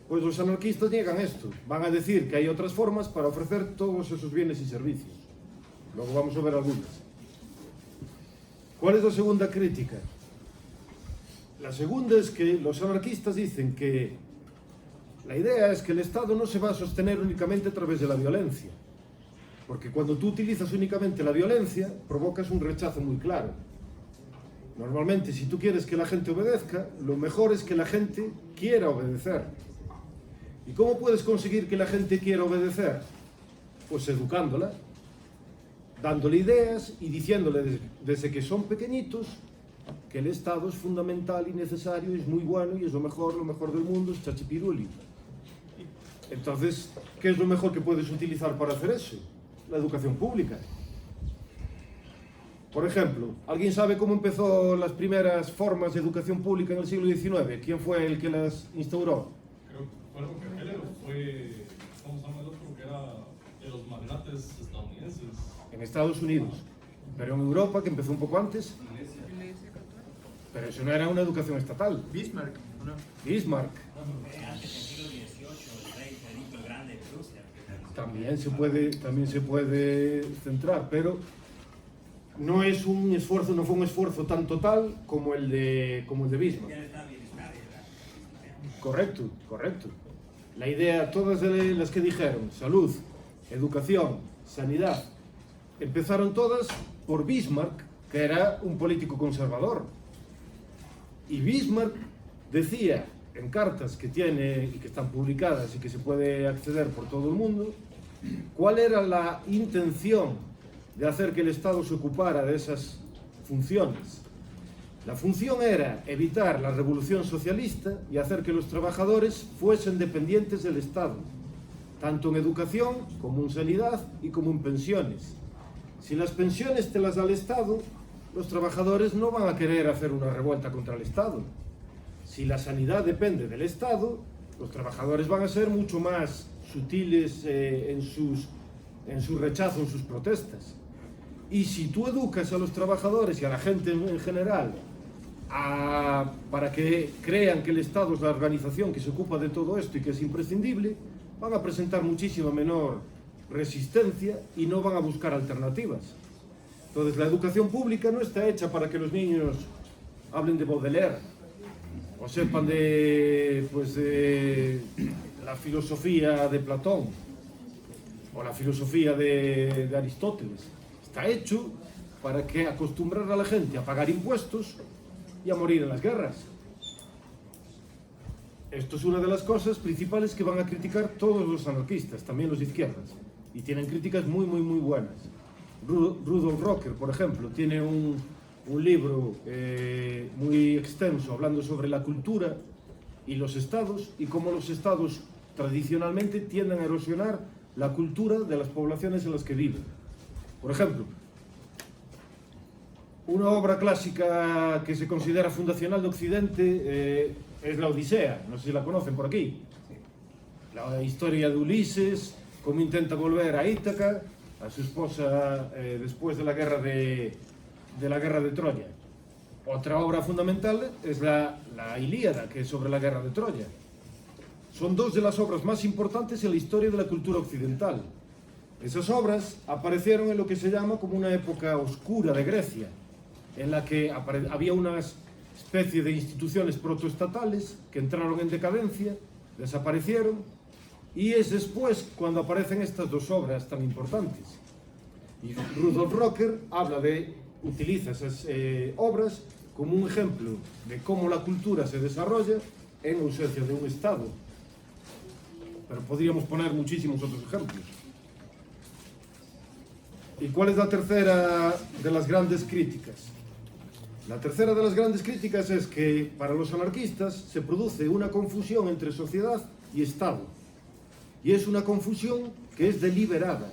Pues los anarquistas niegan esto, van a decir que hay otras formas para ofrecer todos esos bienes y servicios. Luego vamos a ver algunas. ¿Cuál es la segunda crítica? La segunda es que los anarquistas dicen que la idea es que el Estado no se va a sostener únicamente a través de la violencia, porque cuando tú utilizas únicamente la violencia, provocas un rechazo muy claro. Normalmente, si tú quieres que la gente obedezca, lo mejor es que la gente quiera obedecer. ¿Y cómo puedes conseguir que la gente quiera obedecer? Pues educándola, dándole ideas y diciéndole desde que son pequeñitos que el Estado es fundamental y necesario, y es muy bueno y es lo mejor del mundo, es chachipiruli. Entonces, ¿qué es lo mejor que puedes utilizar para hacer eso? La educación pública. Por ejemplo, ¿alguien sabe cómo empezó las primeras formas de educación pública en el siglo XIX? ¿Quién fue el que las instauró? Creo que fue Rockefeller o fue, ¿cómo se llama el otro? Que era de los magnates estadounidenses. En Estados Unidos. Pero en Europa, que empezó un poco antes. Pero eso no era una educación estatal. Bismarck, ¿o no? Bismarck. Antes del siglo XVIII, el rey Federico el Grande de Rusia. También se puede centrar, pero no es un esfuerzo, no fue un esfuerzo tan total como el de Bismarck. Correcto, correcto. La idea, todas las que dijeron, salud, educación, sanidad, empezaron todas por Bismarck, que era un político conservador. Y Bismarck decía en cartas que tiene y que están publicadas y que se puede acceder por todo el mundo, cuál era la intención de hacer que el Estado se ocupara de esas funciones. La función era evitar la revolución socialista y hacer que los trabajadores fuesen dependientes del Estado, tanto en educación como en sanidad y como en pensiones. Si las pensiones te las da el Estado, los trabajadores no van a querer hacer una revuelta contra el Estado. Si la sanidad depende del Estado, los trabajadores van a ser mucho más sutiles en su rechazo, en sus protestas. Y si tú educas a los trabajadores y a la gente en general para que crean que el Estado es la organización que se ocupa de todo esto y que es imprescindible, van a presentar muchísima menor resistencia y no van a buscar alternativas. Entonces, la educación pública no está hecha para que los niños hablen de Baudelaire o sepan de la filosofía de Platón o la filosofía de Aristóteles. Está hecho para que acostumbrar a la gente a pagar impuestos y a morir en las guerras. Esto es una de las cosas principales que van a criticar todos los anarquistas, también los de izquierdas, y tienen críticas muy buenas. Rudolf Rocker, por ejemplo, tiene un libro muy extenso hablando sobre la cultura y los estados y cómo los estados tradicionalmente tienden a erosionar la cultura de las poblaciones en las que viven. Por ejemplo, una obra clásica que se considera fundacional de Occidente es la Odisea, no sé si la conocen por aquí. La historia de Ulises, cómo intenta volver a Ítaca, a su esposa después de la guerra de Troya. Otra obra fundamental es la Ilíada, que es sobre la guerra de Troya. Son dos de las obras más importantes en la historia de la cultura occidental. Esas obras aparecieron en lo que se llama como una época oscura de Grecia, en la que había una especie de instituciones protoestatales que entraron en decadencia, desaparecieron, y es después cuando aparecen estas dos obras tan importantes. Y Rudolf Rocker utiliza esas obras como un ejemplo de cómo la cultura se desarrolla en ausencia de un Estado. Pero podríamos poner muchísimos otros ejemplos. ¿Y cuál es la tercera de las grandes críticas? La tercera de las grandes críticas es que para los anarquistas se produce una confusión entre sociedad y Estado. Y es una confusión que es deliberada.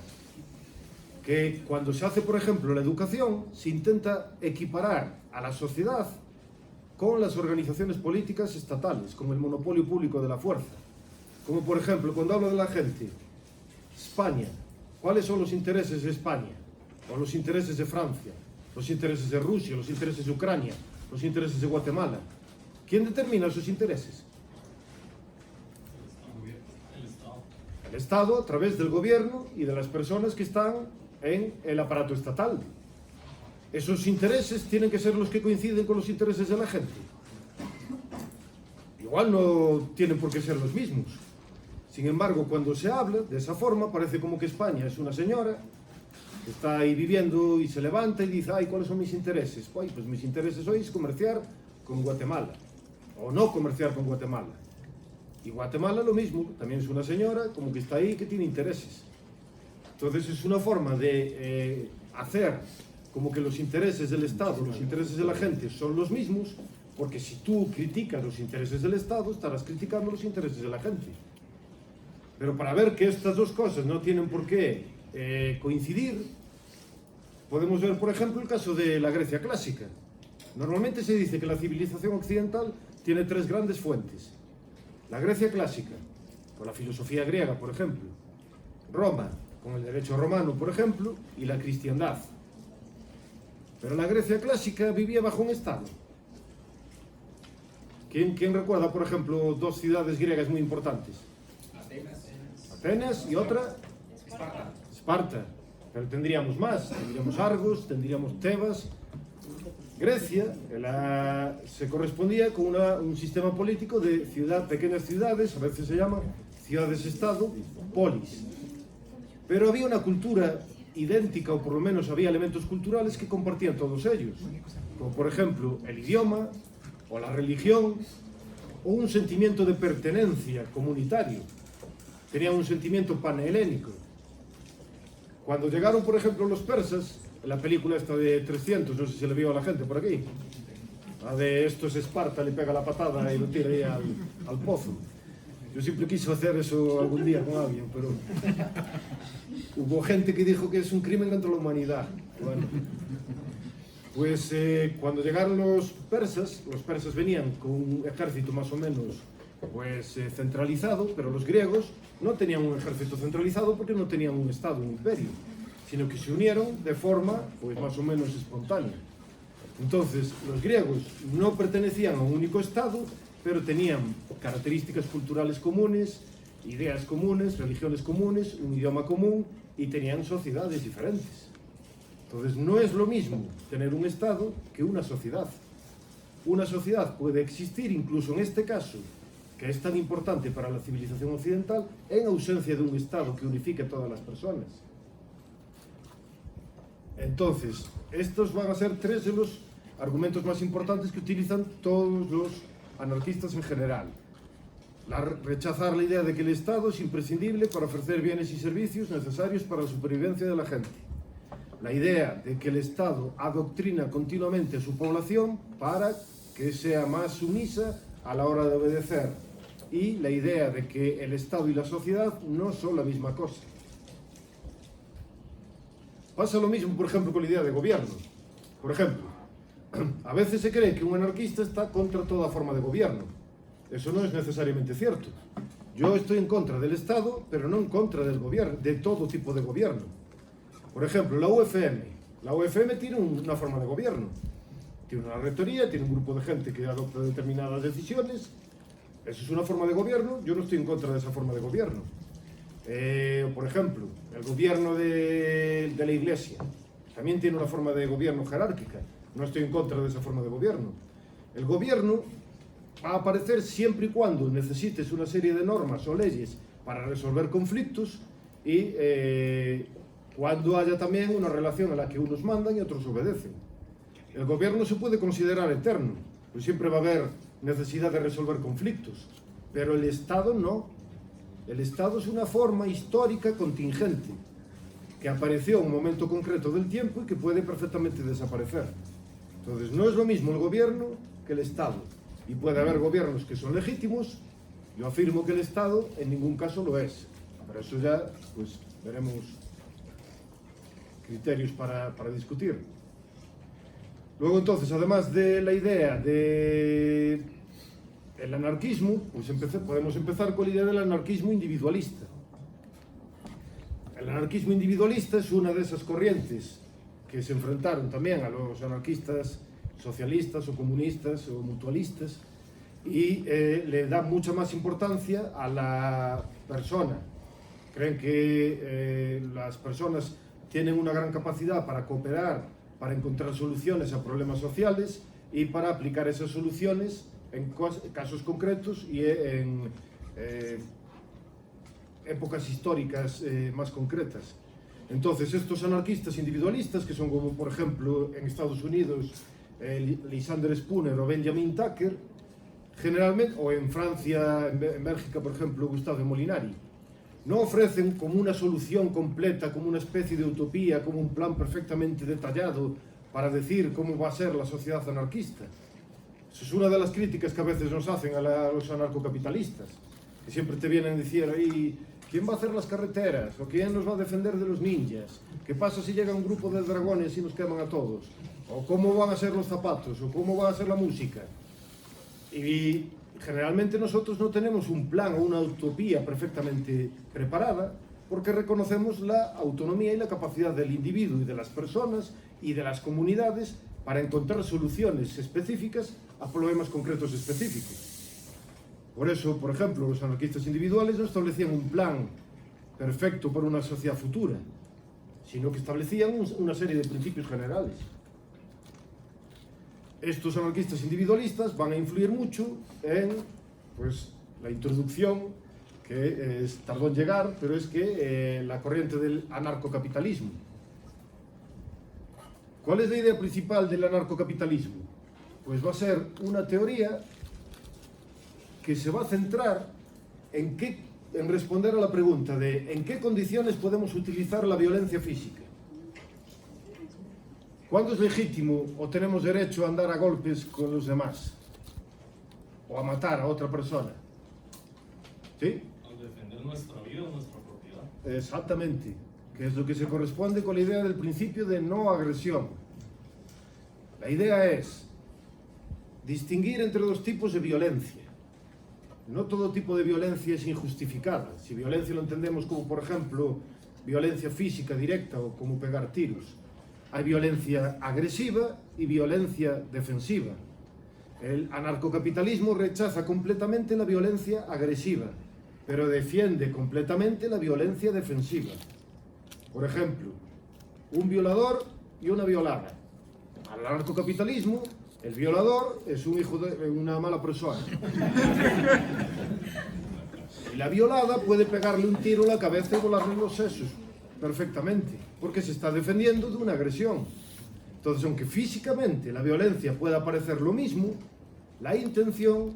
Que cuando se hace, por ejemplo, la educación, se intenta equiparar a la sociedad con las organizaciones políticas estatales, con el monopolio público de la fuerza. Como por ejemplo, cuando hablo de la gente, España, ¿cuáles son los intereses de España? O los intereses de Francia, los intereses de Rusia, los intereses de Ucrania, los intereses de Guatemala. ¿Quién determina esos intereses? El Estado, a través del gobierno y de las personas que están en el aparato estatal. Esos intereses tienen que ser los que coinciden con los intereses de la gente. Igual no tienen por qué ser los mismos. Sin embargo, cuando se habla de esa forma, parece como que España es una señora que está ahí viviendo y se levanta y dice: ay, ¿cuáles son mis intereses? Pues mis intereses hoy es comerciar con Guatemala, o no comerciar con Guatemala. Y Guatemala lo mismo, también es una señora como que está ahí, que tiene intereses. Entonces es una forma de hacer como que los intereses del Estado, los intereses de la gente son los mismos, porque si tú criticas los intereses del Estado, estarás criticando los intereses de la gente. Pero para ver que estas dos cosas no tienen por qué coincidir, podemos ver, por ejemplo, el caso de la Grecia clásica. Normalmente se dice que la civilización occidental tiene tres grandes fuentes. La Grecia clásica, con la filosofía griega, por ejemplo. Roma, con el derecho romano, por ejemplo, y la cristiandad. Pero la Grecia clásica vivía bajo un Estado. ¿Quién recuerda, por ejemplo, dos ciudades griegas muy importantes? Atenas y otra, Esparta. Pero tendríamos más, tendríamos Argos, tendríamos Tebas. Grecia se correspondía con un sistema político de pequeñas ciudades, a veces se llama ciudades-estado, polis. Pero había una cultura idéntica, o por lo menos había elementos culturales que compartían todos ellos, como por ejemplo el idioma, o la religión, o un sentimiento de pertenencia comunitario. Tenían un sentimiento panhelénico. Cuando llegaron, por ejemplo, los persas, la película esta de 300, no sé si le vio a la gente por aquí, la de esto es Esparta, le pega la patada y lo tira ahí al pozo. Yo siempre quise hacer eso algún día con alguien, pero hubo gente que dijo que es un crimen contra la humanidad. Bueno, pues cuando llegaron los persas venían con un ejército más o menos centralizado, pero los griegos no tenían un ejército centralizado porque no tenían un estado, un imperio, sino que se unieron de forma más o menos espontánea. Entonces, los griegos no pertenecían a un único estado, pero tenían características culturales comunes, ideas comunes, religiones comunes, un idioma común, y tenían sociedades diferentes. Entonces, no es lo mismo tener un estado que una sociedad. Una sociedad puede existir, incluso en este caso, que es tan importante para la civilización occidental, en ausencia de un estado que unifique a todas las personas. Entonces, estos van a ser tres de los argumentos más importantes que utilizan todos los anarquistas en general. Rechazar la idea de que el Estado es imprescindible para ofrecer bienes y servicios necesarios para la supervivencia de la gente. La idea de que el Estado adoctrina continuamente a su población para que sea más sumisa a la hora de obedecer. Y la idea de que el Estado y la sociedad no son la misma cosa. Pasa lo mismo, por ejemplo, con la idea de gobierno. Por ejemplo, a veces se cree que un anarquista está contra toda forma de gobierno. Eso no es necesariamente cierto. Yo estoy en contra del Estado, pero no en contra del gobierno, de todo tipo de gobierno. Por ejemplo, la UFM. La UFM tiene una forma de gobierno. Tiene una rectoría, tiene un grupo de gente que adopta determinadas decisiones. Eso es una forma de gobierno. Yo no estoy en contra de esa forma de gobierno. Por ejemplo, el gobierno de la Iglesia también tiene una forma de gobierno jerárquica. No estoy en contra de esa forma de gobierno. El gobierno va a aparecer siempre y cuando necesites una serie de normas o leyes para resolver conflictos y cuando haya también una relación en la que unos mandan y otros obedecen. El gobierno se puede considerar eterno, pues siempre va a haber necesidad de resolver conflictos, pero el Estado no. El Estado es una forma histórica contingente que apareció en un momento concreto del tiempo y que puede perfectamente desaparecer. Entonces no es lo mismo el gobierno que el Estado, y puede haber gobiernos que son legítimos. Yo afirmo que el Estado en ningún caso lo es, pero eso ya pues veremos criterios para discutir. Luego entonces, además de la idea del anarquismo, pues podemos empezar con la idea del anarquismo individualista. El anarquismo individualista es una de esas corrientes que se enfrentaron también a los anarquistas socialistas o comunistas o mutualistas y le da mucha más importancia a la persona. Creen que las personas tienen una gran capacidad para cooperar, para encontrar soluciones a problemas sociales y para aplicar esas soluciones en casos concretos y en épocas históricas más concretas. Entonces, estos anarquistas individualistas, que son como, por ejemplo, en Estados Unidos, Lysander Spooner o Benjamin Tucker, generalmente, o en Francia, en Bélgica, por ejemplo, Gustave Molinari, no ofrecen como una solución completa, como una especie de utopía, como un plan perfectamente detallado para decir cómo va a ser la sociedad anarquista. Eso es una de las críticas que a veces nos hacen a los anarcocapitalistas, que siempre te vienen a decir ahí, ¿quién va a hacer las carreteras? ¿O quién nos va a defender de los ninjas? ¿Qué pasa si llega un grupo de dragones y nos queman a todos? ¿O cómo van a ser los zapatos? ¿O cómo va a ser la música? Y generalmente nosotros no tenemos un plan o una utopía perfectamente preparada porque reconocemos la autonomía y la capacidad del individuo y de las personas y de las comunidades para encontrar soluciones específicas a problemas concretos específicos. Por eso, por ejemplo, los anarquistas individuales no establecían un plan perfecto para una sociedad futura, sino que establecían una serie de principios generales. Estos anarquistas individualistas van a influir mucho en la introducción, que tardó en llegar, pero es que la corriente del anarcocapitalismo. ¿Cuál es la idea principal del anarcocapitalismo? Pues va a ser una teoría que se va a centrar en responder a la pregunta de ¿en qué condiciones podemos utilizar la violencia física? ¿Cuándo es legítimo o tenemos derecho a andar a golpes con los demás? ¿O a matar a otra persona? ¿Sí? Al defender nuestra vida o nuestra propiedad. Exactamente, que es lo que se corresponde con la idea del principio de no agresión. La idea es distinguir entre dos tipos de violencia. No todo tipo de violencia es injustificada. Si violencia lo entendemos como, por ejemplo, violencia física directa o como pegar tiros. Hay violencia agresiva y violencia defensiva. El anarcocapitalismo rechaza completamente la violencia agresiva, pero defiende completamente la violencia defensiva. Por ejemplo, un violador y una violada. Al anarcocapitalismo, el violador es un hijo de una mala persona. Y la violada puede pegarle un tiro en la cabeza y volarle los sesos perfectamente, porque se está defendiendo de una agresión. Entonces, aunque físicamente la violencia pueda parecer lo mismo, la intención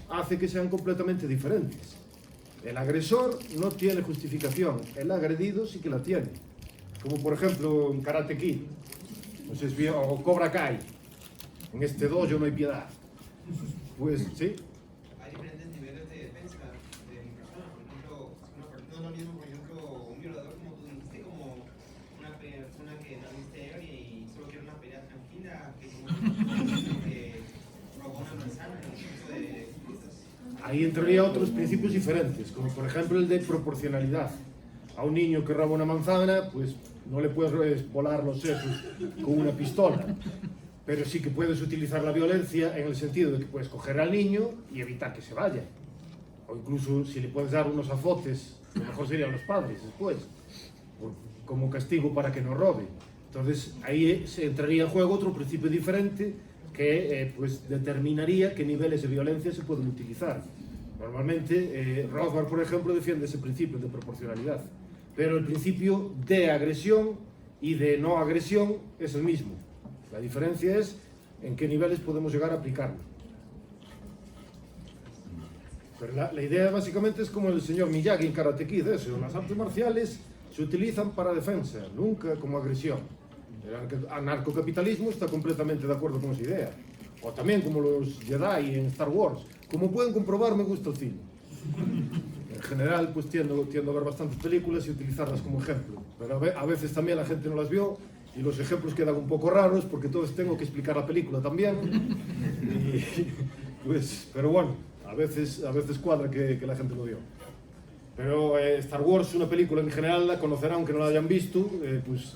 hace que sean completamente diferentes. El agresor no tiene justificación, el agredido sí que la tiene. Como por ejemplo en Karate Kid, no sé si o Cobra Kai. En este dojo no hay piedad. Pues sí. Hay diferentes niveles de defensa de mi persona. Por ejemplo, no es lo mismo, por ejemplo, un violador, como tú dijiste, como una persona que no viste y solo quiere una pelea tranquila, que como que robó una manzana en el caso de cosas. Ahí entraría otros principios diferentes, como por ejemplo el de proporcionalidad. A un niño que roba una manzana, pues no le puedes volar los sesos con una pistola. pero sí que puedes utilizar la violencia en el sentido de que puedes coger al niño y evitar que se vaya. O incluso si le puedes dar unos azotes, lo mejor serían los padres después, como castigo para que no robe. Entonces ahí se entraría en juego otro principio diferente que pues determinaría qué niveles de violencia se pueden utilizar. Normalmente Rothbard, por ejemplo, defiende ese principio de proporcionalidad, pero el principio de agresión y de no agresión es el mismo. La diferencia es en qué niveles podemos llegar a aplicarlo. Pero la idea básicamente es como el señor Miyagi en Karate Kid, eso. Las artes marciales se utilizan para defensa, nunca como agresión. El anarcocapitalismo está completamente de acuerdo con esa idea. O también como los Jedi en Star Wars. Como pueden comprobar, me gusta el cine. En general, pues tiendo a ver bastantes películas y utilizarlas como ejemplo. Pero a veces también la gente no las vio y los ejemplos quedan un poco raros porque entonces tengo que explicar la película también. Pues, pero bueno, a veces cuadra que la gente lo vio. Pero Star Wars, una película en general, la conocerán aunque no la hayan visto, pues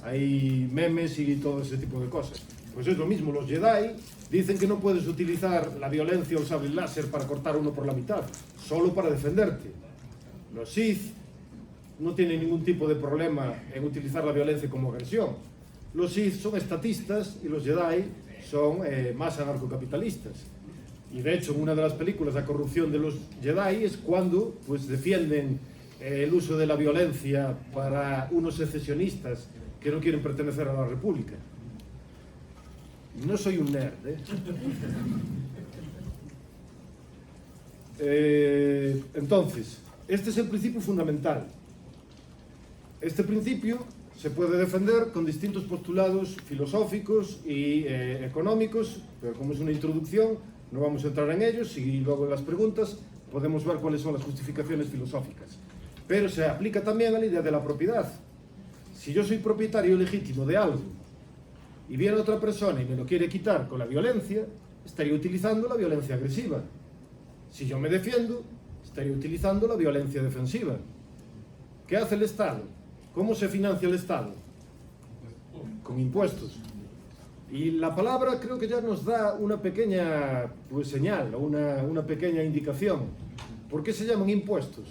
hay memes y todo ese tipo de cosas. Pues es lo mismo, los Jedi dicen que no puedes utilizar la violencia o el sable láser para cortar uno por la mitad, solo para defenderte. Los Sith no tienen ningún tipo de problema en utilizar la violencia como agresión. Los Sith son estatistas y los Jedi son más anarcocapitalistas. Y de hecho, en una de las películas, la corrupción de los Jedi es cuando pues, defienden el uso de la violencia para unos secesionistas que no quieren pertenecer a la República. No soy un nerd, Entonces, este es el principio fundamental. Este principio se puede defender con distintos postulados filosóficos y económicos, pero como es una introducción, no vamos a entrar en ellos y luego en las preguntas podemos ver cuáles son las justificaciones filosóficas. Pero se aplica también a la idea de la propiedad. Si yo soy propietario legítimo de algo y viene otra persona y me lo quiere quitar con la violencia, estaría utilizando la violencia agresiva. Si yo me defiendo, estaría utilizando la violencia defensiva. ¿Qué hace el Estado? ¿Cómo se financia el Estado? Con impuestos. Y la palabra creo que ya nos da una pequeña señal, o una pequeña indicación. ¿Por qué se llaman impuestos?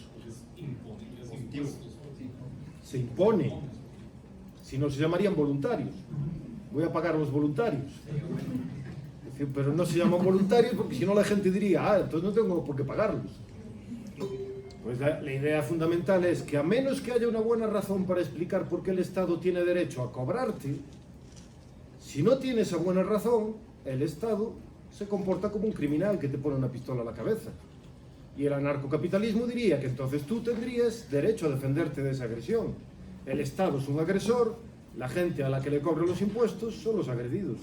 Se impone. Si no, se llamarían voluntarios. Voy a pagar a los voluntarios. Es decir, pero no se llaman voluntarios porque si no la gente diría, entonces no tengo por qué pagarlos. Pues la idea fundamental es que a menos que haya una buena razón para explicar por qué el Estado tiene derecho a cobrarte, si no tiene esa buena razón, el Estado se comporta como un criminal que te pone una pistola a la cabeza. Y el anarcocapitalismo diría que entonces tú tendrías derecho a defenderte de esa agresión. El Estado es un agresor, la gente a la que le cobran los impuestos son los agredidos.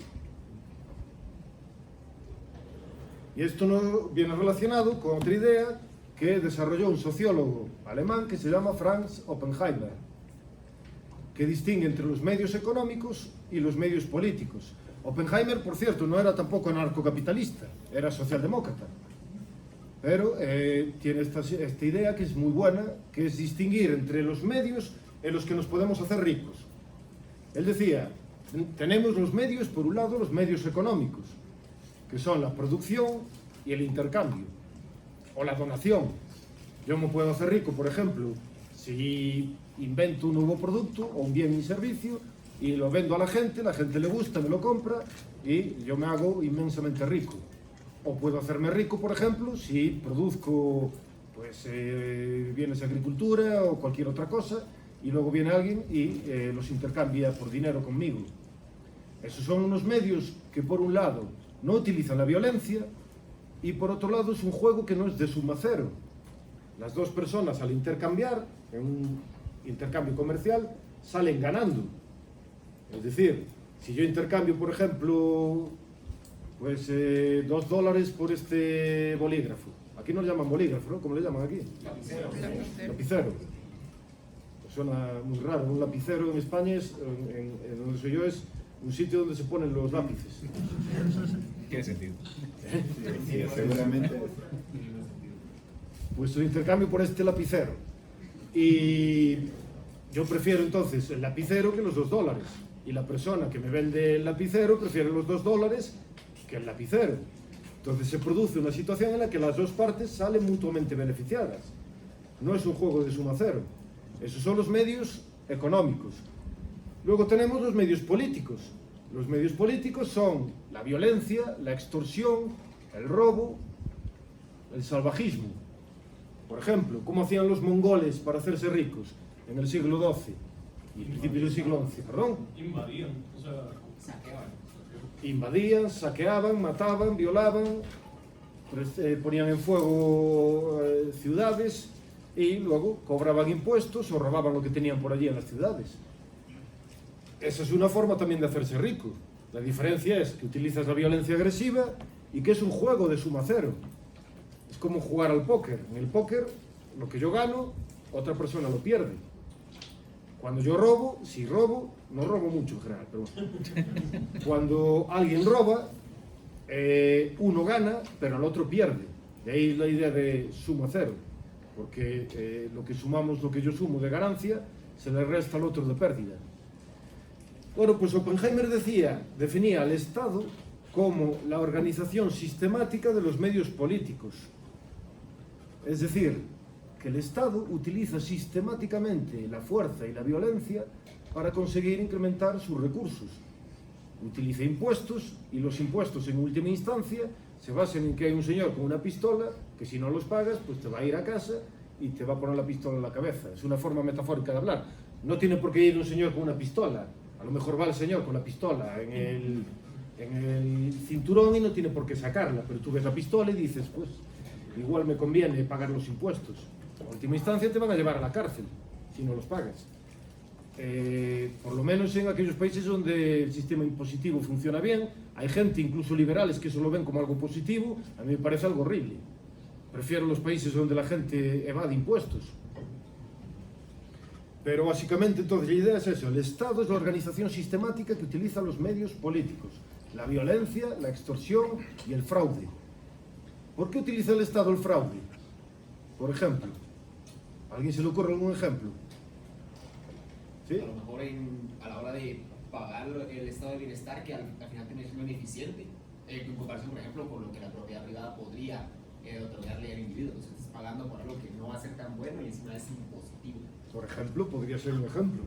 Y esto no viene relacionado con otra idea que desarrolló un sociólogo alemán que se llama Franz Oppenheimer, que distingue entre los medios económicos y los medios políticos. Oppenheimer, por cierto, no era tampoco anarcocapitalista, era socialdemócrata. Pero tiene esta idea que es muy buena, que es distinguir entre los medios en los que nos podemos hacer ricos. Él decía, tenemos los medios, por un lado, los medios económicos, que son la producción y el intercambio, o la donación. Yo me puedo hacer rico, por ejemplo, si invento un nuevo producto o un bien y servicio y lo vendo a la gente le gusta, me lo compra y yo me hago inmensamente rico. O puedo hacerme rico, por ejemplo, si produzco bienes de agricultura o cualquier otra cosa y luego viene alguien y los intercambia por dinero conmigo. Esos son unos medios que por un lado no utilizan la violencia y por otro lado es un juego que no es de suma cero. Las dos personas al intercambiar, en un intercambio comercial, salen ganando. Es decir, si yo intercambio, por ejemplo, $2 por este bolígrafo. Aquí no le llaman bolígrafo, ¿no? ¿Cómo le llaman aquí? Lapicero. Lapicero. Suena muy raro. Un lapicero en España es, en donde soy yo, es un sitio donde se ponen los lápices. Tiene sentido. Sí, seguramente. Pues un intercambio por este lapicero. Y yo prefiero entonces el lapicero que los $2. y la persona que me vende el lapicero prefiere los $2 que el lapicero. Entonces se produce una situación en la que las dos partes salen mutuamente beneficiadas. No es un juego de suma cero. Esos son los medios económicos. Luego tenemos los medios políticos. Los medios políticos son la violencia, la extorsión, el robo, el salvajismo. Por ejemplo, ¿cómo hacían los mongoles para hacerse ricos en el siglo XII y principios del siglo XI? Perdón. Invadían, o sea, Saqueaban. Invadían, saqueaban, mataban, violaban, ponían en fuego ciudades y luego cobraban impuestos o robaban lo que tenían por allí en las ciudades. Esa es una forma también de hacerse rico. La diferencia es que utilizas la violencia agresiva y que es un juego de suma cero. Es como jugar al póker. En el póker, lo que yo gano, otra persona lo pierde. Cuando yo robo, si robo, no robo mucho en general, pero cuando alguien roba, uno gana, pero el otro pierde. De ahí la idea de suma cero, porque lo que sumamos, lo que yo sumo de ganancia, se le resta al otro de pérdida. Bueno, pues Oppenheimer definía al Estado como la organización sistemática de los medios políticos. Es decir, que el Estado utiliza sistemáticamente la fuerza y la violencia para conseguir incrementar sus recursos. Utiliza impuestos y los impuestos en última instancia se basan en que hay un señor con una pistola que si no los pagas pues te va a ir a casa y te va a poner la pistola en la cabeza. Es una forma metafórica de hablar. No tiene por qué ir un señor con una pistola. A lo mejor va el señor con la pistola en el cinturón y no tiene por qué sacarla, pero tú ves la pistola y dices, pues igual me conviene pagar los impuestos. En última instancia te van a llevar a la cárcel si no los pagas. Por lo menos en aquellos países donde el sistema impositivo funciona bien, hay gente, incluso liberales, que eso lo ven como algo positivo. A mí me parece algo horrible. Prefiero los países donde la gente evade impuestos. Pero básicamente entonces la idea es eso: el Estado es la organización sistemática que utiliza los medios políticos, la violencia, la extorsión y el fraude. ¿Por qué utiliza el Estado el fraude? Por ejemplo, ¿a alguien se le ocurre algún ejemplo? ¿Sí? A lo mejor a la hora de pagar el estado de bienestar, que al final tiene que ser muy ineficiente, en comparación, por ejemplo, con lo que la propiedad privada podría otorgarle al individuo. Entonces estás pagando por algo que no va a ser tan bueno y encima es impositivo. Por ejemplo, podría ser un ejemplo.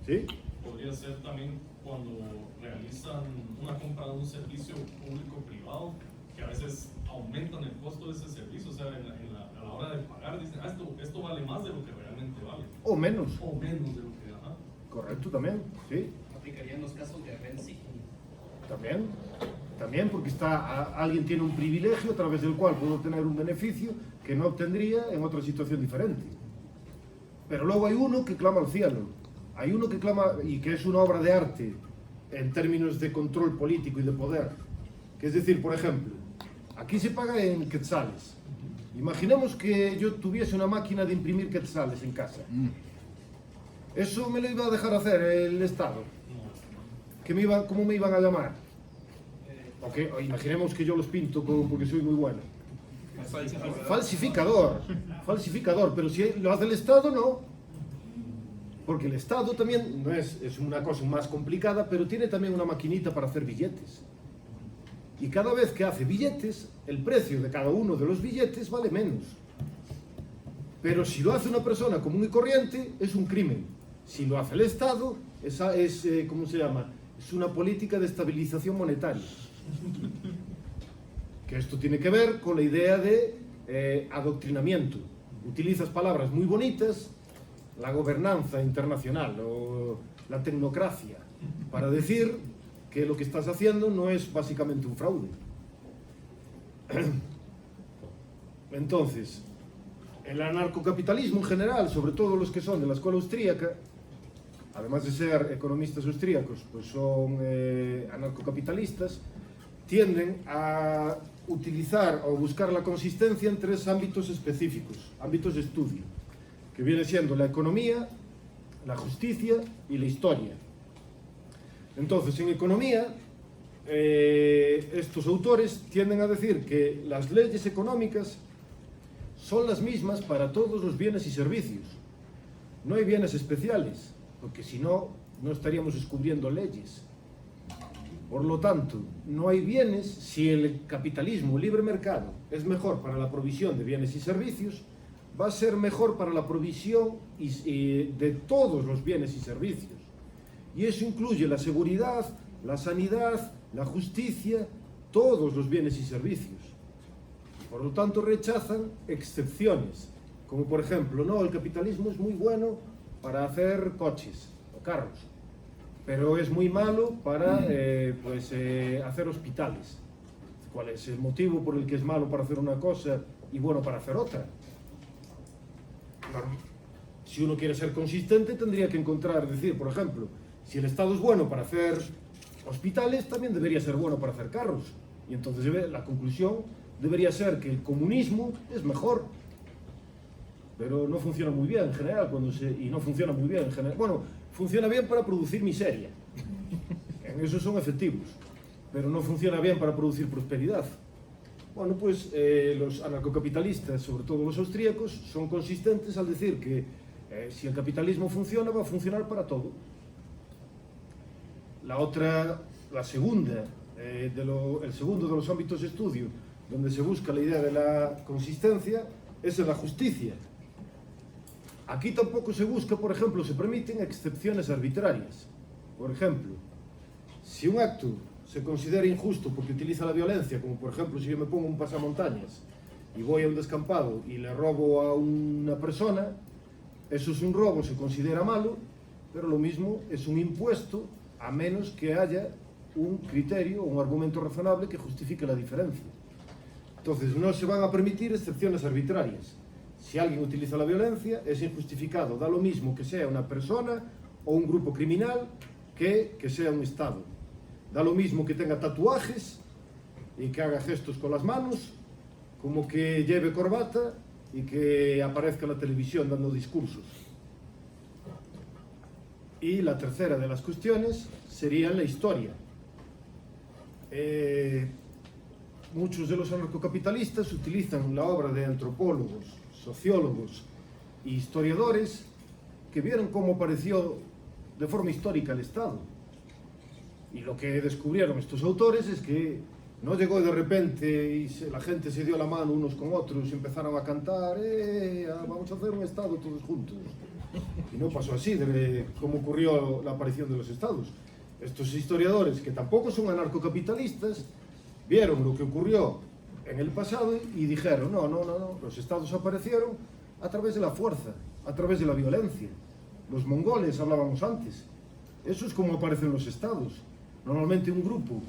¿Sí? podría ser también cuando realizan una compra de un servicio público-privado, que a veces aumentan el costo de ese servicio, o sea, a la hora de pagar dicen, esto vale más de lo que realmente vale. O menos. O menos de lo que, ajá. Correcto, también, sí. Aplicaría en los casos de rent seeking. También porque alguien tiene un privilegio a través del cual puedo obtener un beneficio que no obtendría en otra situación diferente. Pero luego hay uno que clama al cielo, hay uno que clama, y que es una obra de arte en términos de control político y de poder, que es decir, por ejemplo, aquí se paga en quetzales. Imaginemos que yo tuviese una máquina de imprimir quetzales en casa. ¿Eso me lo iba a dejar hacer el Estado? ¿Cómo me iban a llamar? O imaginemos que yo los pinto porque soy muy bueno. Falsificador, pero si lo hace el Estado, no. Porque el Estado también es una cosa más complicada, pero tiene también una maquinita para hacer billetes. Y cada vez que hace billetes, el precio de cada uno de los billetes vale menos. Pero si lo hace una persona común y corriente, es un crimen. Si lo hace el Estado, ¿cómo se llama? Es una política de estabilización monetaria. Que esto tiene que ver con la idea de adoctrinamiento. Utilizas palabras muy bonitas, la gobernanza internacional o la tecnocracia, para decir que lo que estás haciendo no es básicamente un fraude. Entonces, el anarcocapitalismo en general, sobre todo los que son de la escuela austríaca, además de ser economistas austríacos, pues son anarcocapitalistas, tienden a utilizar o buscar la consistencia en tres ámbitos específicos, ámbitos de estudio, que viene siendo la economía, la justicia y la historia. Entonces, en economía, estos autores tienden a decir que las leyes económicas son las mismas para todos los bienes y servicios. No hay bienes especiales, porque si no, no estaríamos descubriendo leyes. Por lo tanto, no hay bienes. Si el capitalismo, el libre mercado, es mejor para la provisión de bienes y servicios, va a ser mejor para la provisión de todos los bienes y servicios. Y eso incluye la seguridad, la sanidad, la justicia, todos los bienes y servicios. Por lo tanto, rechazan excepciones, como por ejemplo, no, el capitalismo es muy bueno para hacer coches o carros, pero es muy malo para hacer hospitales. ¿Cuál es el motivo por el que es malo para hacer una cosa y bueno para hacer otra? Si uno quiere ser consistente, tendría que encontrar, decir, por ejemplo, si el Estado es bueno para hacer hospitales, también debería ser bueno para hacer carros. Y entonces la conclusión debería ser que el comunismo es mejor. Pero no funciona muy bien en general, y no funciona muy bien en general. Bueno, funciona bien para producir miseria. En eso son efectivos. Pero no funciona bien para producir prosperidad. Bueno, pues los anarcocapitalistas, sobre todo los austríacos, son consistentes al decir que si el capitalismo funciona, va a funcionar para todo. El segundo de los ámbitos de estudio donde se busca la idea de la consistencia es en la justicia. Aquí tampoco se busca, por ejemplo, se permiten excepciones arbitrarias. Por ejemplo, si un acto se considera injusto porque utiliza la violencia, como por ejemplo si yo me pongo un pasamontañas y voy a un descampado y le robo a una persona, eso es un robo, se considera malo, pero lo mismo es un impuesto, a menos que haya un criterio o un argumento razonable que justifique la diferencia. Entonces no se van a permitir excepciones arbitrarias. Si alguien utiliza la violencia, es injustificado. Da lo mismo que sea una persona o un grupo criminal que sea un Estado. Da lo mismo que tenga tatuajes y que haga gestos con las manos, como que lleve corbata y que aparezca en la televisión dando discursos. Y la tercera de las cuestiones sería la historia. Muchos de los anarcocapitalistas utilizan la obra de antropólogos, sociólogos e historiadores que vieron cómo apareció de forma histórica el Estado. Y lo que descubrieron estos autores es que no llegó de repente y la gente se dio la mano unos con otros y empezaron a cantar vamos a hacer un Estado todos juntos. Y no pasó así, de cómo ocurrió la aparición de los Estados. Estos historiadores, que tampoco son anarcocapitalistas, vieron lo que ocurrió en el pasado y dijeron, no, los Estados aparecieron a través de la fuerza, a través de la violencia. Los mongoles hablábamos antes. Eso es como aparecen los Estados. Normalmente un grupo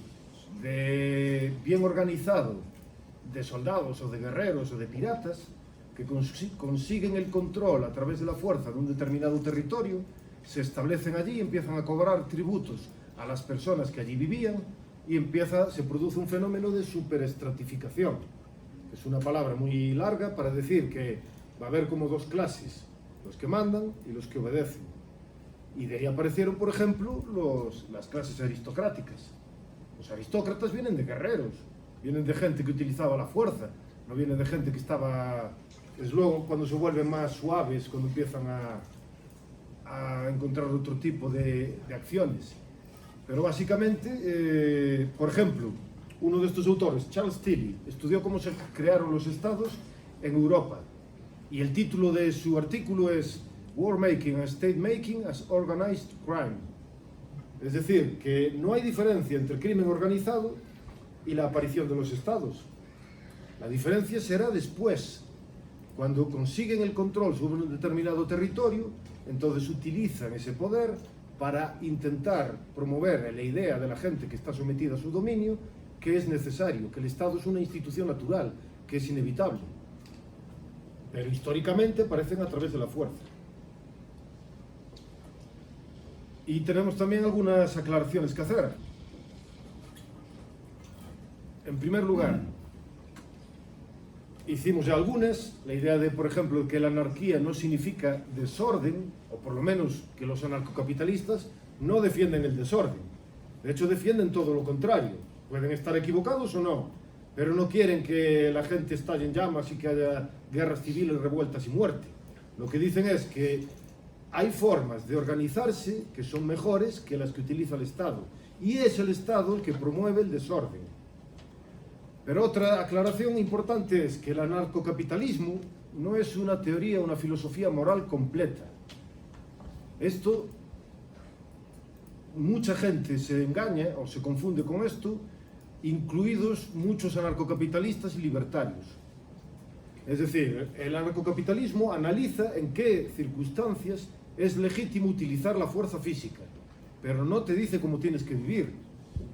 bien organizado de soldados o de guerreros o de piratas que consiguen el control a través de la fuerza de un determinado territorio, se establecen allí y empiezan a cobrar tributos a las personas que allí vivían y se produce un fenómeno de superestratificación. Es una palabra muy larga para decir que va a haber como dos clases, los que mandan y los que obedecen. Y de ahí aparecieron, por ejemplo, las clases aristocráticas. Los aristócratas vienen de guerreros, vienen de gente que utilizaba la fuerza, no vienen de gente que estaba... Es luego cuando se vuelven más suaves, cuando empiezan a encontrar otro tipo de acciones. Pero básicamente, por ejemplo, uno de estos autores, Charles Tilly, estudió cómo se crearon los estados en Europa. Y el título de su artículo es War Making and State Making as Organized Crime. Es decir, que no hay diferencia entre crimen organizado y la aparición de los estados. La diferencia será después, cuando consiguen el control sobre un determinado territorio, entonces utilizan ese poder para intentar promover la idea de la gente que está sometida a su dominio, que es necesario, que el Estado es una institución natural, que es inevitable. Pero históricamente aparecen a través de la fuerza. Y tenemos también algunas aclaraciones que hacer. En primer lugar, hicimos ya algunas, la idea de, por ejemplo, que la anarquía no significa desorden, o por lo menos que los anarcocapitalistas no defienden el desorden. De hecho, defienden todo lo contrario. Pueden estar equivocados o no, pero no quieren que la gente estalle en llamas y que haya guerras civiles, revueltas y muerte. Lo que dicen es que hay formas de organizarse que son mejores que las que utiliza el Estado, y es el Estado el que promueve el desorden. Pero otra aclaración importante es que el anarcocapitalismo no es una teoría, una filosofía moral completa. Esto, mucha gente se engaña o se confunde con esto, incluidos muchos anarcocapitalistas y libertarios. Es decir, el anarcocapitalismo analiza en qué circunstancias es legítimo utilizar la fuerza física, pero no te dice cómo tienes que vivir,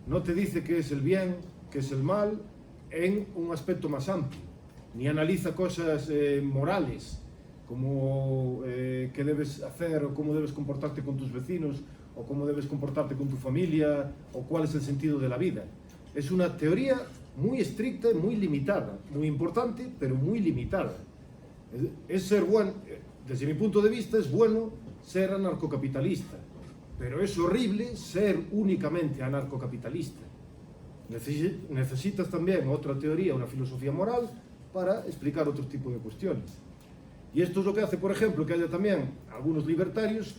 no te dice qué es el bien, qué es el mal, en un aspecto más amplio, ni analiza cosas morales, como qué debes hacer o cómo debes comportarte con tus vecinos, o cómo debes comportarte con tu familia, o cuál es el sentido de la vida. Es una teoría muy estricta y muy limitada, muy importante, pero muy limitada. Es ser bueno, desde mi punto de vista, es bueno ser anarcocapitalista, pero es horrible ser únicamente anarcocapitalista. Necesitas también otra teoría, una filosofía moral, para explicar otro tipo de cuestiones. Y esto es lo que hace, por ejemplo, que haya también algunos libertarios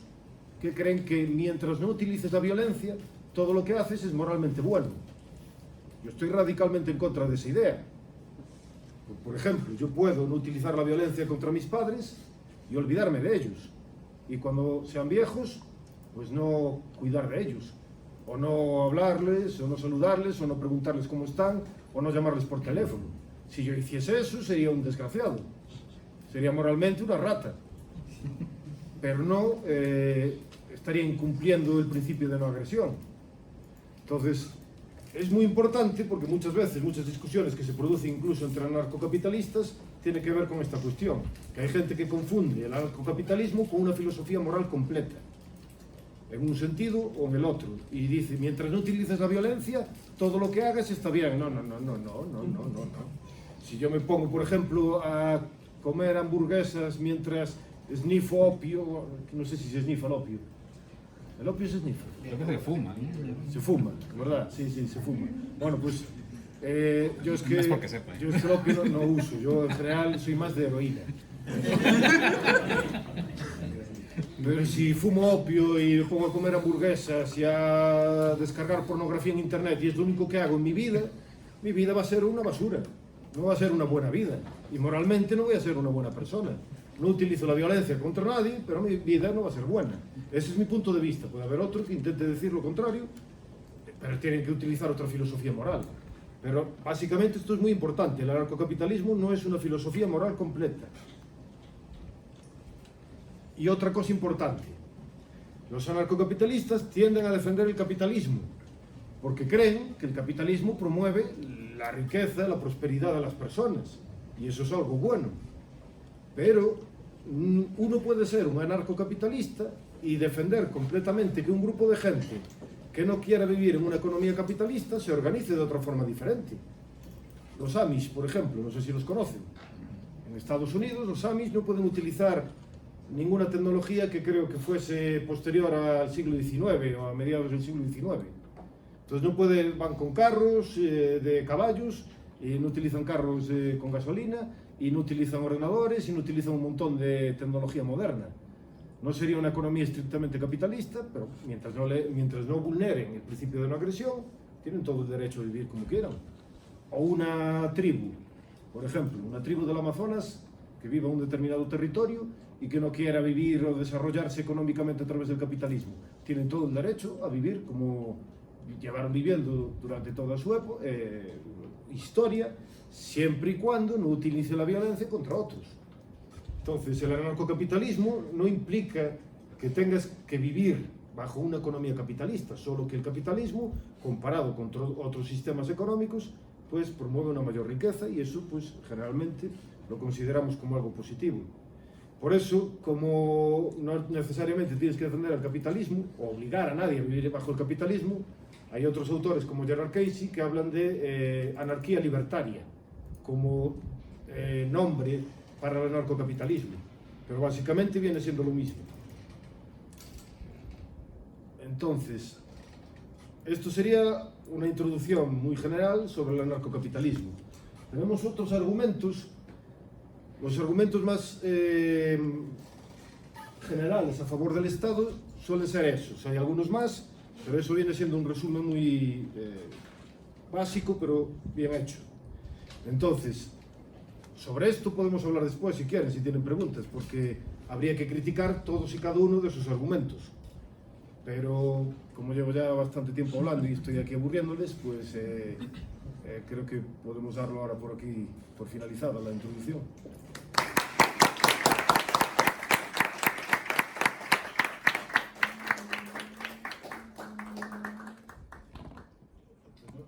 que creen que mientras no utilices la violencia, todo lo que haces es moralmente bueno. Yo estoy radicalmente en contra de esa idea. Por ejemplo, yo puedo no utilizar la violencia contra mis padres y olvidarme de ellos. Y cuando sean viejos, pues no cuidar de ellos. O no hablarles, o no saludarles, o no preguntarles cómo están, o no llamarles por teléfono. Si yo hiciese eso, sería un desgraciado. Sería moralmente una rata. Pero no estaría incumpliendo el principio de no agresión. Entonces, es muy importante porque muchas veces, muchas discusiones que se producen incluso entre anarcocapitalistas tienen que ver con esta cuestión, que hay gente que confunde el anarcocapitalismo con una filosofía moral completa, en un sentido o en el otro, y dice, mientras no utilices la violencia, todo lo que hagas está bien. No. Si yo me pongo, por ejemplo, a comer hamburguesas mientras snifo opio, no sé si se snifa el opio. El opio se snifa. Creo que se fuma, ¿no? Se fuma, ¿verdad? Sí, se fuma. Bueno, pues yo es que No es porque sepa, ¿eh? Yo es que el opio no uso, yo en general soy más de heroína. Pero si fumo opio y me pongo a comer hamburguesas y a descargar pornografía en internet y es lo único que hago en mi vida va a ser una basura, no va a ser una buena vida. Y moralmente no voy a ser una buena persona. No utilizo la violencia contra nadie, pero mi vida no va a ser buena. Ese es mi punto de vista. Puede haber otro que intente decir lo contrario, pero tienen que utilizar otra filosofía moral. Pero básicamente esto es muy importante. El anarcocapitalismo no es una filosofía moral completa. Y otra cosa importante. Los anarcocapitalistas tienden a defender el capitalismo, porque creen que el capitalismo promueve la riqueza, la prosperidad de las personas. Y eso es algo bueno. Pero uno puede ser un anarcocapitalista y defender completamente que un grupo de gente que no quiera vivir en una economía capitalista se organice de otra forma diferente. Los Amish, por ejemplo, no sé si los conocen. En Estados Unidos los Amish no pueden utilizar ninguna tecnología que creo que fuese posterior al siglo XIX o a mediados del siglo XIX. Entonces no pueden, van con carros de caballos, y no utilizan carros con gasolina, y no utilizan ordenadores, y no utilizan un montón de tecnología moderna. No sería una economía estrictamente capitalista, pero mientras no vulneren el principio de no agresión, tienen todo el derecho a vivir como quieran. O una tribu, por ejemplo, una tribu del Amazonas que viva en un determinado territorio y que no quiera vivir o desarrollarse económicamente a través del capitalismo. Tienen todo el derecho a vivir como llevaron viviendo durante toda su historia, siempre y cuando no utilice la violencia contra otros. Entonces, el anarcocapitalismo no implica que tengas que vivir bajo una economía capitalista, solo que el capitalismo, comparado con otros sistemas económicos, pues promueve una mayor riqueza y eso, pues, generalmente lo consideramos como algo positivo. Por eso, como no necesariamente tienes que defender el capitalismo o obligar a nadie a vivir bajo el capitalismo, hay otros autores como Gerard Casey que hablan de anarquía libertaria como nombre para el anarcocapitalismo, pero básicamente viene siendo lo mismo. Entonces, esto sería una introducción muy general sobre el anarcocapitalismo. Tenemos otros argumentos. Los argumentos más generales a favor del Estado suelen ser esos. Hay algunos más, pero eso viene siendo un resumen muy básico, pero bien hecho. Entonces, sobre esto podemos hablar después si quieren, si tienen preguntas, porque habría que criticar todos y cada uno de sus argumentos. Pero como llevo ya bastante tiempo hablando y estoy aquí aburriéndoles, pues creo que podemos darlo ahora por aquí, por finalizada la introducción.